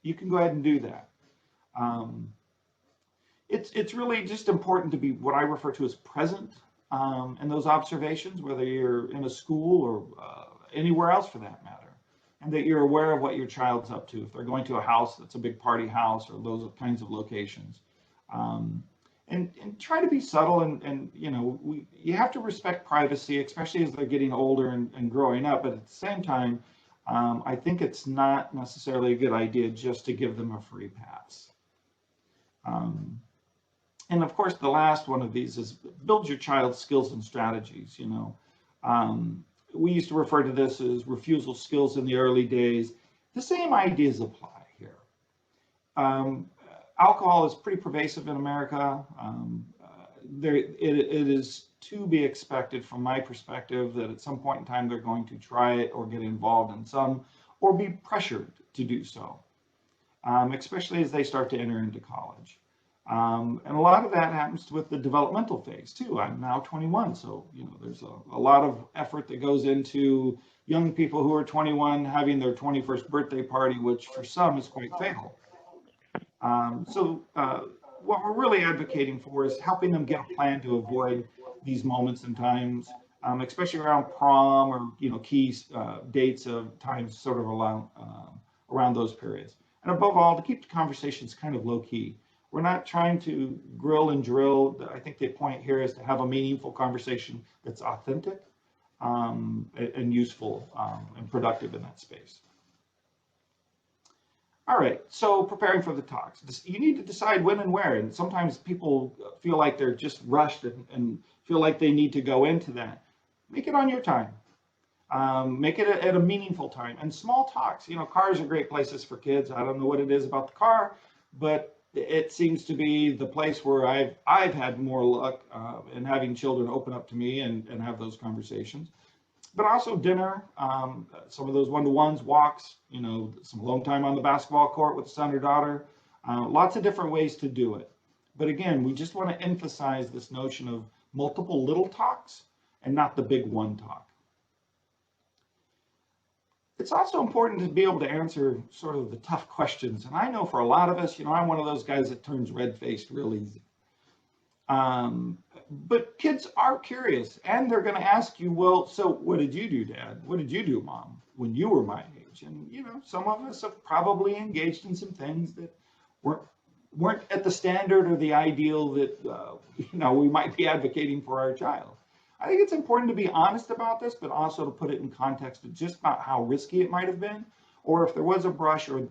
You can go ahead and do that. It's really just important to be what I refer to as present in those observations, whether you're in a school or anywhere else for that matter, and that you're aware of what your child's up to. If they're going to a house that's a big party house or those kinds of locations, and try to be subtle, and you have to respect privacy, especially as they're getting older and growing up. But at the same time, I think it's not necessarily a good idea just to give them a free pass. And of course, the last one of these is build your child's skills and strategies. We used to refer to this as refusal skills in the early days. The same ideas apply here. Alcohol is pretty pervasive in America. It is to be expected from my perspective that at some point in time they're going to try it or get involved in some, or be pressured to do so, especially as they start to enter into college. And a lot of that happens with the developmental phase too. I'm now 21, so there's a lot of effort that goes into young people who are 21 having their 21st birthday party, which for some is quite fatal. So what we're really advocating for is helping them get a plan to avoid these moments and times, especially around prom or key dates of times sort of around those periods. And above all, to keep the conversations kind of low key. We're not trying to grill and drill. I think the point here is to have a meaningful conversation that's authentic and useful and productive in that space. All right, so preparing for the talks. You need to decide when and where, and sometimes people feel like they're just rushed and feel like they need to go into that. make it on your time. Make it at a meaningful time. And small talks, cars are great places for kids. I don't know what it is about the car, but it seems to be the place where I've had more luck in having children open up to me and have those conversations. But also dinner, some of those one-to-ones, walks, some alone time on the basketball court with son or daughter, lots of different ways to do it. But again, we just want to emphasize this notion of multiple little talks and not the big one talk. It's also important to be able to answer sort of the tough questions. And I know for a lot of us, I'm one of those guys that turns red-faced real easy. But kids are curious, and they're going to ask you, well, so what did you do, Dad? What did you do, Mom, when you were my age? And, some of us have probably engaged in some things that weren't at the standard or the ideal that, we might be advocating for our child. I think it's important to be honest about this, but also to put it in context of just about how risky it might have been, or if there was a brush or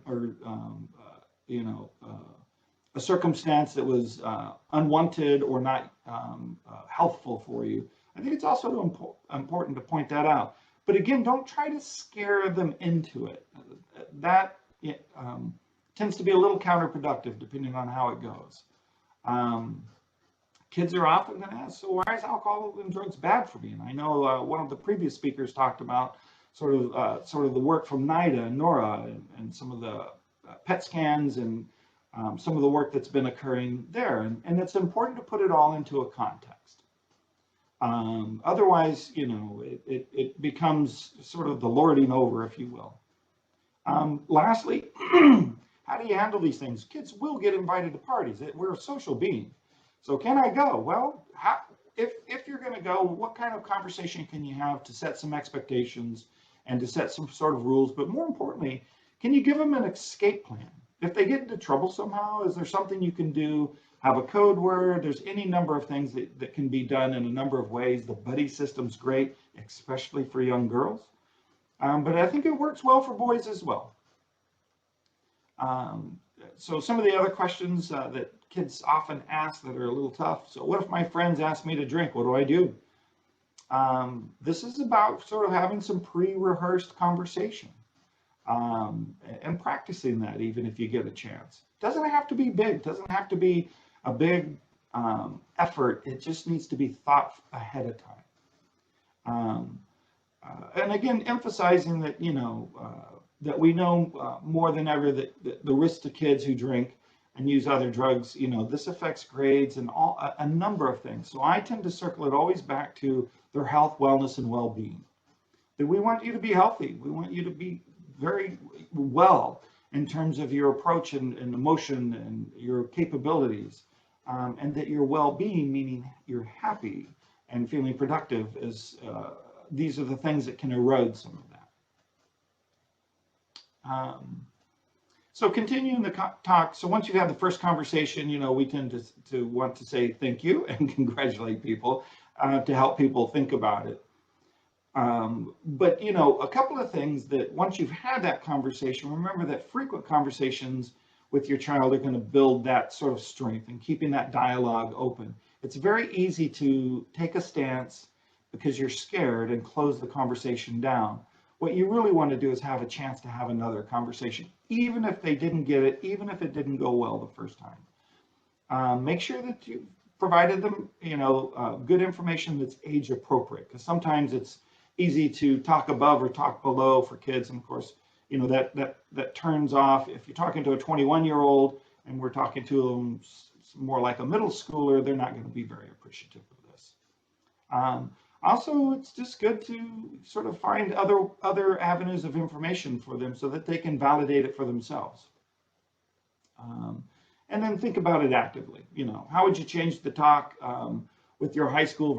a circumstance that was unwanted or not healthful for you. I think it's also important to point that out. But again, don't try to scare them into it. That tends to be a little counterproductive depending on how it goes. Kids are often going to ask, so why is alcohol and drugs bad for me? And I know one of the previous speakers talked about sort of the work from NIDA and NORA and some of the PET scans and some of the work that's been occurring there. And it's important to put it all into a context. Otherwise, it becomes sort of the lording over, if you will. Lastly, how do you handle these things? Kids will get invited to parties. We're a social being. So can I go? Well, if you're going to go, what kind of conversation can you have to set some expectations and to set some sort of rules? But more importantly, can you give them an escape plan? If they get into trouble somehow, is there something you can do? Have a code word? There's any number of things that can be done in a number of ways. The buddy system's great, especially for young girls. But I think it works well for boys as well. So some of the other questions that kids often ask that are a little tough. So what if my friends ask me to drink? What do I do? This is about sort of having some pre-rehearsed conversation and practicing that even if you get a chance. Doesn't have to be big. Doesn't have to be a big effort. It just needs to be thought ahead of time. And again, emphasizing that, that we know more than ever that the risk to kids who drink and use other drugs, this affects grades and a number of things. So I tend to circle it always back to their health, wellness, and well-being. That we want you to be healthy. We want you to be very well in terms of your approach and emotion and your capabilities, and that your well-being, meaning you're happy and feeling productive, is these are the things that can erode some of that. So continuing the talk, so once you have the first conversation, we tend to want to say thank you and congratulate people to help people think about it. But, a couple of things that once you've had that conversation, remember that frequent conversations with your child are going to build that sort of strength and keeping that dialogue open. It's very easy to take a stance because you're scared and close the conversation down. What you really want to do is have a chance to have another conversation, even if they didn't get it, even if it didn't go well the first time. Make sure that you provided them, good information that's age appropriate, because sometimes it's easy to talk above or talk below for kids. And of course, that turns off. If you're talking to a 21-year-old and we're talking to them more like a middle schooler, they're not going to be very appreciative of this. Also, it's just good to sort of find other avenues of information for them so that they can validate it for themselves. And then think about it actively. How would you change the talk with your high school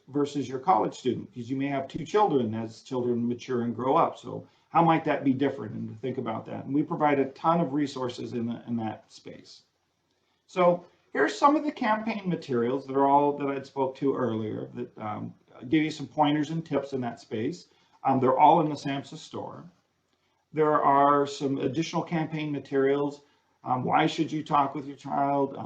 versus your college student? Because you may have two children as children mature and grow up. So how might that be different? And to think about that. And we provide a ton of resources in that space. So here's some of the campaign materials that are all that I spoke to earlier that give you some pointers and tips in that space. They're all in the SAMHSA store. There are some additional campaign materials. Why should you talk with your child?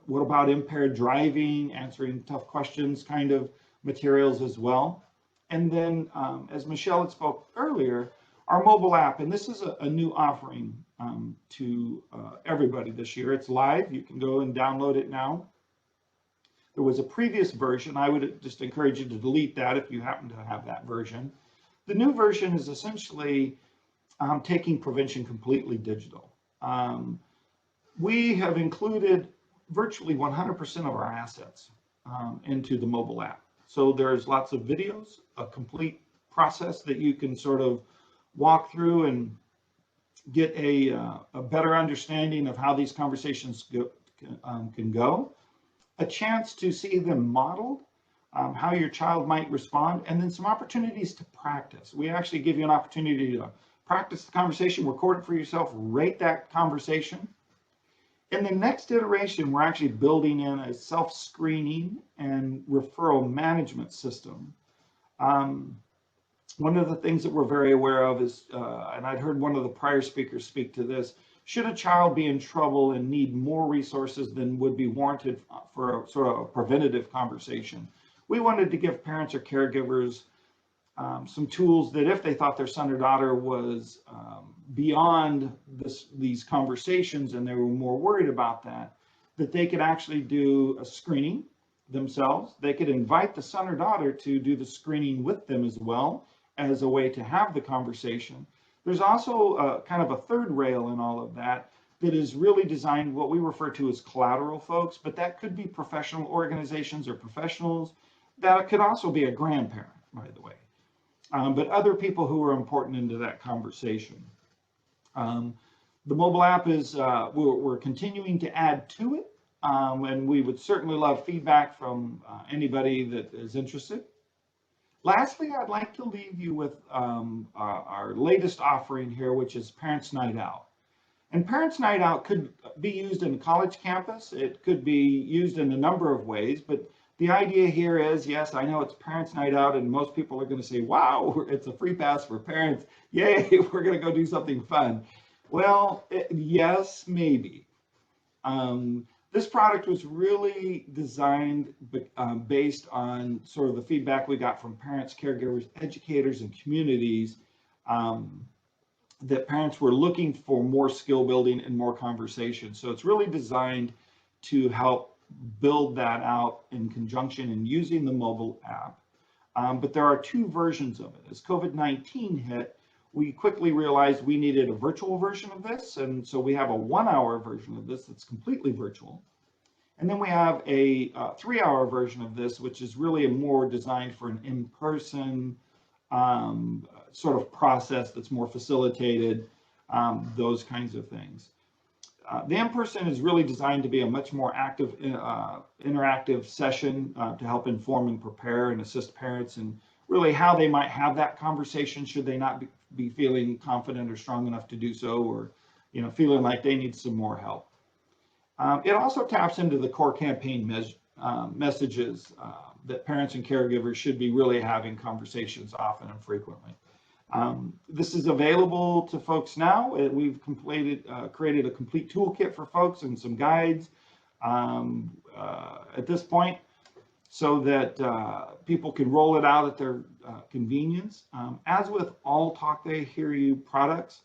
What about impaired driving, answering tough questions kind of materials as well. And then, as Michelle had spoke earlier, our mobile app, and this is a new offering to everybody this year. It's live. You can go and download it now. There was a previous version. I would just encourage you to delete that if you happen to have that version. The new version is essentially taking prevention completely digital. We have included virtually 100% of our assets into the mobile app. So there's lots of videos, a complete process that you can sort of walk through and get a better understanding of how these conversations can go, a chance to see them modeled, how your child might respond, and then some opportunities to practice. We actually give you an opportunity to practice the conversation, record it for yourself, rate that conversation. In the next iteration, we're actually building in a self-screening and referral management system. One of the things that we're very aware of is, and I'd heard one of the prior speakers speak to this, should a child be in trouble and need more resources than would be warranted for a sort of a preventative conversation, we wanted to give parents or caregivers some tools that if they thought their son or daughter was beyond these conversations and they were more worried about that they could actually do a screening themselves. They could invite the son or daughter to do the screening with them as well as a way to have the conversation. There's also kind of a third rail in all of that that is really designed what we refer to as collateral folks, but that could be professional organizations or professionals. That could also be a grandparent, by the way. But other people who are important into that conversation. The mobile app is, we're continuing to add to it, and we would certainly love feedback from anybody that is interested. Lastly, I'd like to leave you with our latest offering here, which is Parents Night Out. And Parents Night Out could be used in a college campus. It could be used in a number of ways, but the idea here is, yes, I know it's Parents Night Out, and most people are going to say, wow, it's a free pass for parents. Yay, we're going to go do something fun. Well, yes, maybe. This product was really designed based on sort of the feedback we got from parents, caregivers, educators, and communities, that parents were looking for more skill building and more conversation. So it's really designed to help build that out in conjunction and using the mobile app. But there are two versions of it. As COVID-19 hit, we quickly realized we needed a virtual version of this. And so we have a 1-hour version of this that's completely virtual. And then we have a 3-hour version of this, which is really more designed for an in-person sort of process that's more facilitated, those kinds of things. The in-person is really designed to be a much more active, interactive session to help inform and prepare and assist parents and really how they might have that conversation should they not be feeling confident or strong enough to do so, or feeling like they need some more help. It also taps into the core campaign messages that parents and caregivers should be really having conversations often and frequently. This is available to folks now. We've created a complete toolkit for folks and some guides at this point so that people can roll it out at their convenience. As with all Talk They Hear You products,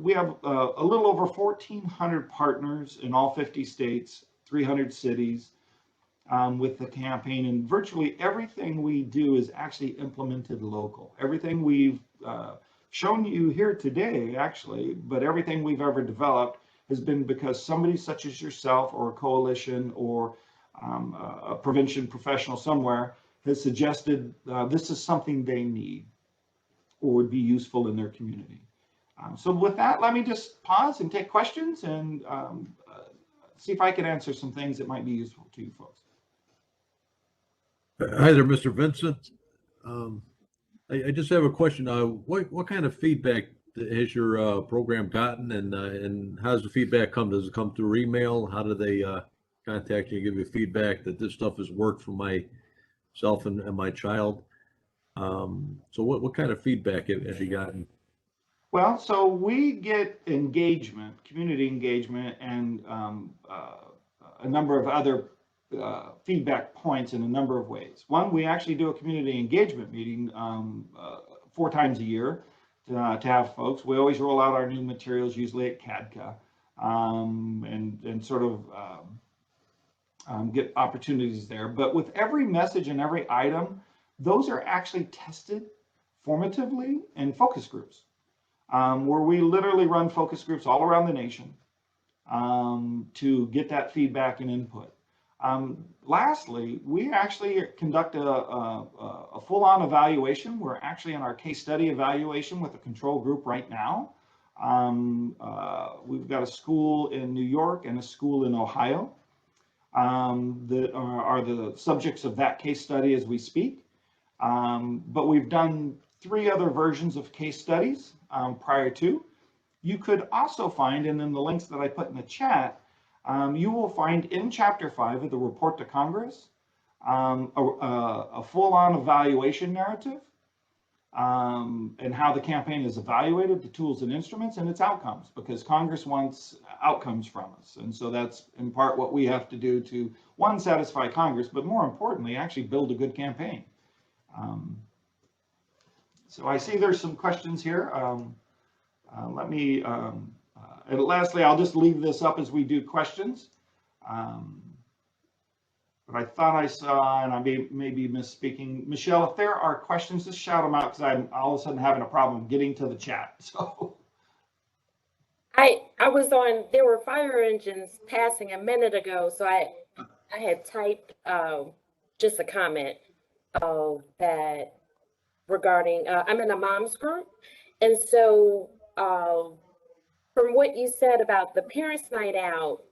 we have a little over 1,400 partners in all 50 states, 300 cities with the campaign, and virtually everything we do is actually implemented local. Everything we've shown you here today, actually, but everything we've ever developed has been because somebody such as yourself or a coalition or a prevention professional somewhere has suggested this is something they need or would be useful in their community. So with that, let me just pause and take questions and see if I can answer some things that might be useful to you folks.
Hi there, Mr. Vincent. I just have a question. What kind of feedback has your program gotten, and how does the feedback come? Does it come through email? How do they contact you and give you feedback that this stuff has worked for myself and my child? So what kind of feedback have you gotten?
Well, so we get engagement, community engagement, and a number of other feedback points in a number of ways. One, we actually do a community engagement meeting 4 times a year to have folks. We always roll out our new materials, usually at CADCA, and sort of get opportunities there. But with every message and every item, those are actually tested formatively in focus groups, where we literally run focus groups all around the nation to get that feedback and input. Lastly, we actually conduct a full-on evaluation. We're actually in our case study evaluation with a control group right now. We've got a school in New York and a school in Ohio that are the subjects of that case study as we speak. But we've done 3 other versions of case studies prior to. You could also find, and in the links that I put in the chat, you will find in Chapter 5 of the report to Congress a full-on evaluation narrative and how the campaign is evaluated, the tools and instruments, and its outcomes, because Congress wants outcomes from us. And so that's in part what we have to do to, one, satisfy Congress, but more importantly, actually build a good campaign. So I see there's some questions here. Let me, and lastly, I'll just leave this up as we do questions. But I thought I saw, and I may be misspeaking. Michelle, if there are questions, just shout them out, because I'm all of a sudden having a problem getting to the chat. So
I was on, there were fire engines passing a minute ago, so I had typed just a comment that regarding, I'm in a mom's group, and so from what you said about the parents' night out,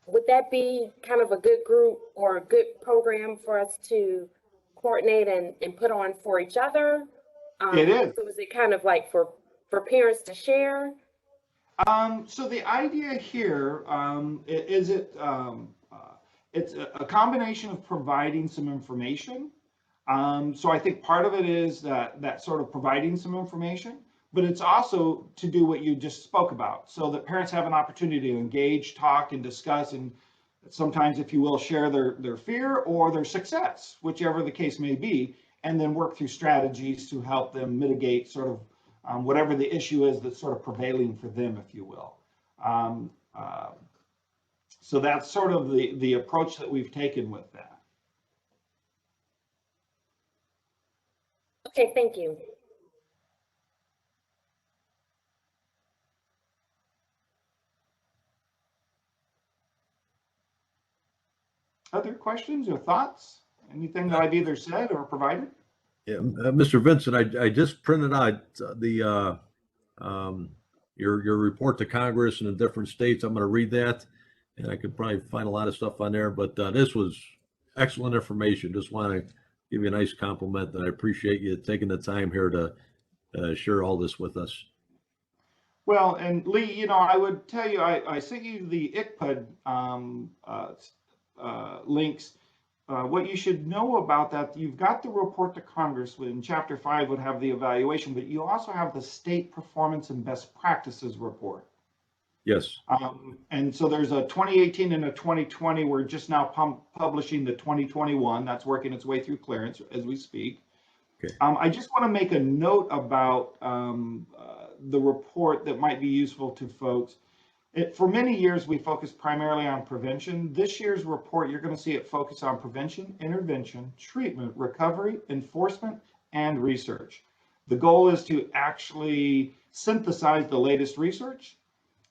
would that be kind of a good group or a good program for us to coordinate and put on for each other?
it is.
So is it kind of like for parents to share?
So the idea here is it's a combination of providing some information. So I think part of it is that sort of providing some information, but it's also to do what you just spoke about, so that parents have an opportunity to engage, talk, and discuss, and sometimes, if you will, share their fear or their success, whichever the case may be, and then work through strategies to help them mitigate sort of whatever the issue is that's sort of prevailing for them, if you will. So that's sort of the approach that we've taken with that.
Okay, thank you.
Other questions or thoughts? Anything that I've either said or provided?
Yeah, Mr. Vincent, I just printed out the your report to Congress in the different states. I'm going to read that, and I could probably find a lot of stuff on there. But this was excellent information. Just want to give you a nice compliment, and I appreciate you taking the time here to share all this with us.
Well, and Lee, you know, I would tell you, I sent you the ICPD links. What you should know about that, you've got the report to Congress in Chapter 5 would have the evaluation, but you also have the state performance and best practices report.
Yes.
And so there's a 2018 and a 2020. We're just now publishing the 2021. That's working its way through clearance as we speak.
Okay.
I just want to make a note about the report that might be useful to folks. For many years, we focused primarily on prevention. This year's report, you're going to see it focus on prevention, intervention, treatment, recovery, enforcement, and research. The goal is to actually synthesize the latest research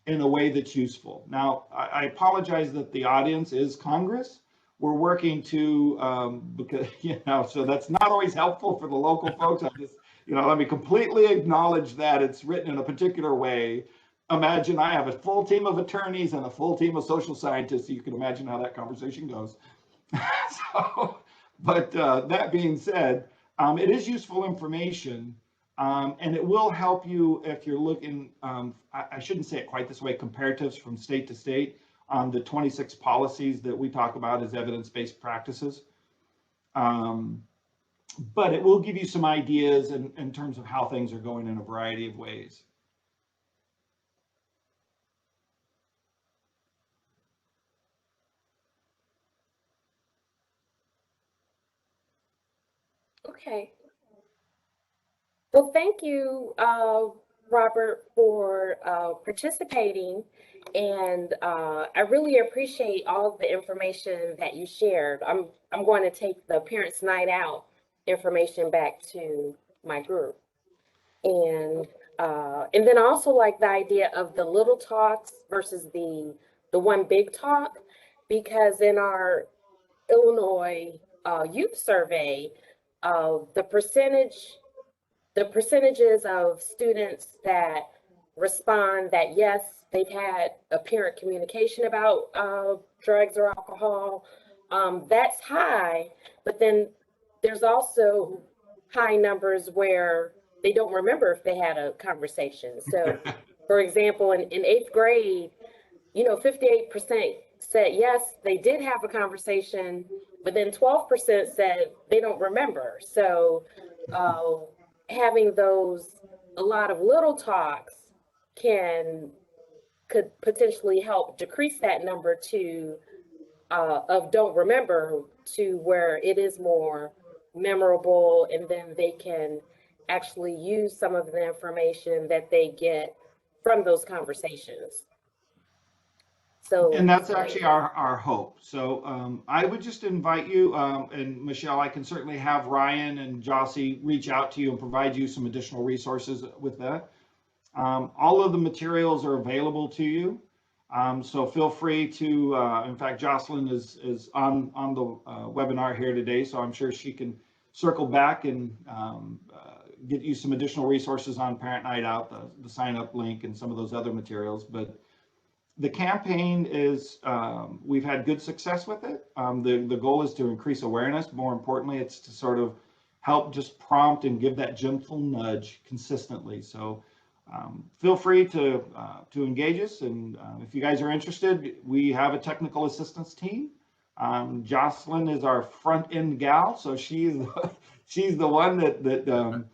in a way that's useful. Now, I apologize that the audience is Congress. We're working to, because, you know, so that's not always helpful for the local folks. I just, you know, let me completely acknowledge that it's written in a particular way. Imagine I have a full team of attorneys and a full team of social scientists. So you can imagine how that conversation goes. So, but that being said, it is useful information, and it will help you if you're looking, I shouldn't say it quite this way, comparatives from state to state on the 26 policies that we talk about as evidence-based practices. But it will give you some ideas in terms of how things are going in a variety of ways.
Okay. Well, thank you, Robert, for participating. And I really appreciate all of the information that you shared. I'm going to take the Parents Night Out information back to my group. And then I also like the idea of the little talks versus the one big talk, because in our Illinois youth survey, the percentages of students that respond that yes, they've had a parent communication about drugs or alcohol, that's high, but then there's also high numbers where they don't remember if they had a conversation. So, for example, in eighth grade, 58% said yes, they did have a conversation, but then 12% said they don't remember. So having a lot of little talks could potentially help decrease that number of don't remember to where it is more memorable, and then they can actually use some of the information that they get from those conversations. So,
And that's actually our hope. So I would just invite you, and Michelle, I can certainly have Ryan and Jossie reach out to you and provide you some additional resources with that. All of the materials are available to you. So feel free to, in fact, Jocelyn is on the webinar here today, so I'm sure she can circle back and get you some additional resources on Parent Night Out, the sign up link and some of those other materials. But the campaign is, we've had good success with it. The goal is to increase awareness. More importantly, it's to sort of help just prompt and give that gentle nudge consistently. So feel free to engage us. And if you guys are interested, we have a technical assistance team. Jocelyn is our front end gal. So she's the one that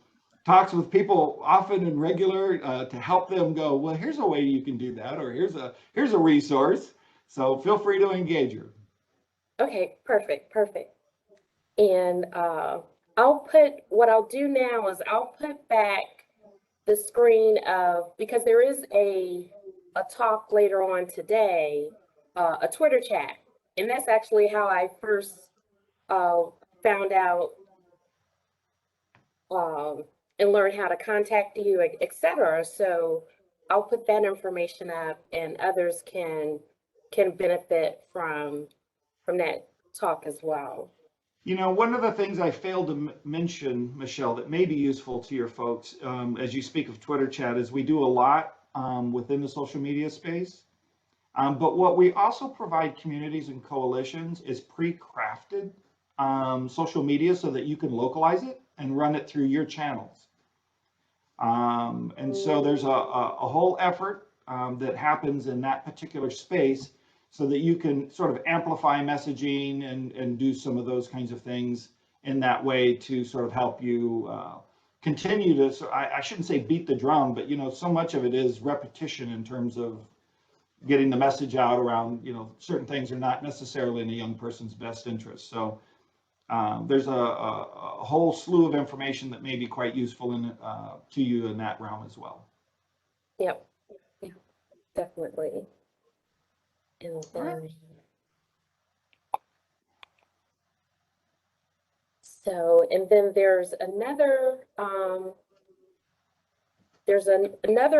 talks with people often and regular to help them go, well, here's a way you can do that, or here's a resource. So feel free to engage her.
okay, perfect. And what I'll do now is I'll put back the screen because there is a talk later on today, a Twitter chat. And that's actually how I first found out and learn how to contact you, etc. So I'll put that information up, and others can benefit from that talk as well.
One of the things I failed to mention, Michelle, that may be useful to your folks as you speak of Twitter chat is we do a lot within the social media space. But what we also provide communities and coalitions is pre-crafted social media so that you can localize it and run it through your channels. And so there's a whole effort that happens in that particular space so that you can sort of amplify messaging and do some of those kinds of things in that way to sort of help you continue to, so I shouldn't say beat the drum, but so much of it is repetition in terms of getting the message out around, certain things are not necessarily in a young person's best interest. So there's a whole slew of information that may be quite useful to you in that realm as well.
Yep, definitely. And then, and then there's another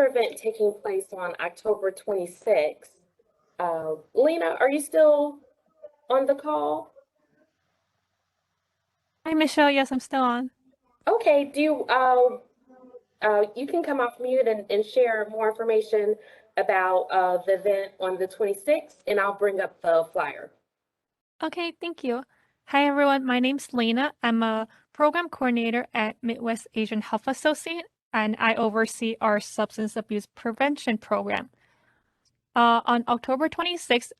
event taking place on October 26th. Lena, are you still on the call?
Hi, Michelle. Yes, I'm still on.
Okay, you can come off mute and share more information about the event on the 26th, and I'll bring up the flyer.
Okay, thank you. Hi, everyone. My name's Lena. I'm a program coordinator at Midwest Asian Health Associate, and I oversee our substance abuse prevention program. On October 26th,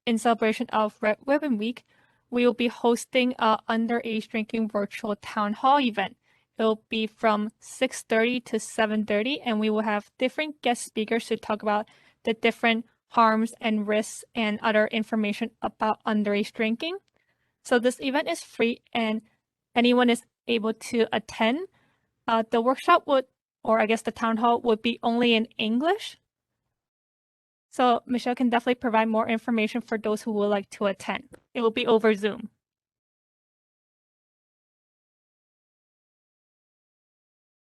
in celebration of Red Ribbon Week, we will be hosting an underage drinking virtual town hall event. It'll be from 6:30 to 7:30, and we will have different guest speakers to talk about the different harms and risks and other information about underage drinking. So this event is free, and anyone is able to attend. The workshop would, or I guess the town hall would be only in English. So Michelle can definitely provide more information for those who would like to attend. It will be over Zoom.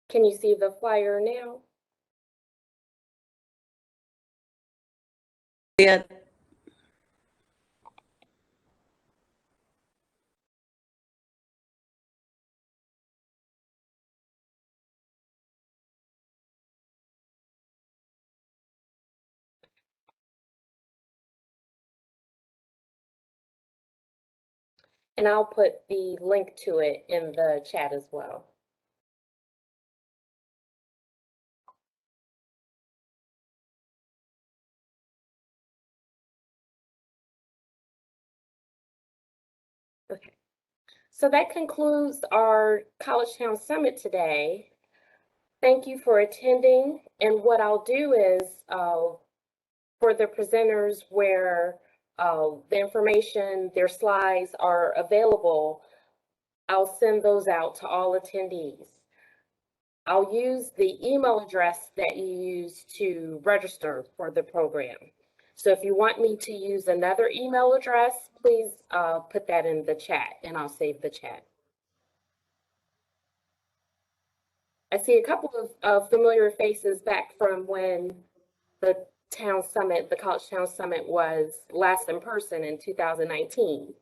Can you see the flyer now?
Yeah.
And I'll put the link to it in the chat as well. Okay, so that concludes our College Town Summit today. Thank you for attending. And what I'll do is for the presenters where the information, their slides are available, I'll send those out to all attendees. I'll use the email address that you use to register for the program. So if you want me to use another email address, please put that in the chat and I'll save the chat. I see a couple of familiar faces back from when the town summit, the College Town Summit was last in person in 2019.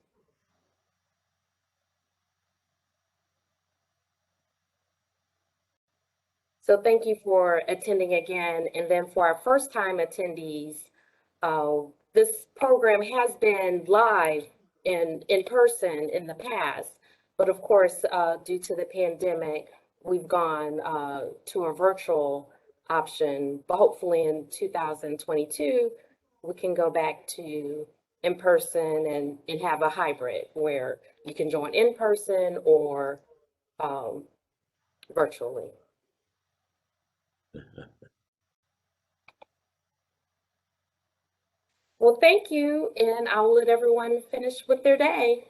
So thank you for attending again. And then for our first time attendees, this program has been live in person in the past, but of course, due to the pandemic, we've gone to a virtual option, but hopefully in 2022, we can go back to in person and have a hybrid where you can join in person or virtually. Well, thank you, and I'll let everyone finish with their day.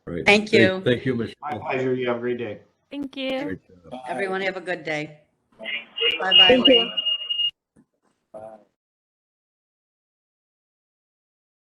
Right.
Thank you.
Thank you,
My
Michelle.
pleasure. You have a great day.
Thank you.
Great job.
Everyone have a good day.
Thank
Bye-bye,
you.
Lee.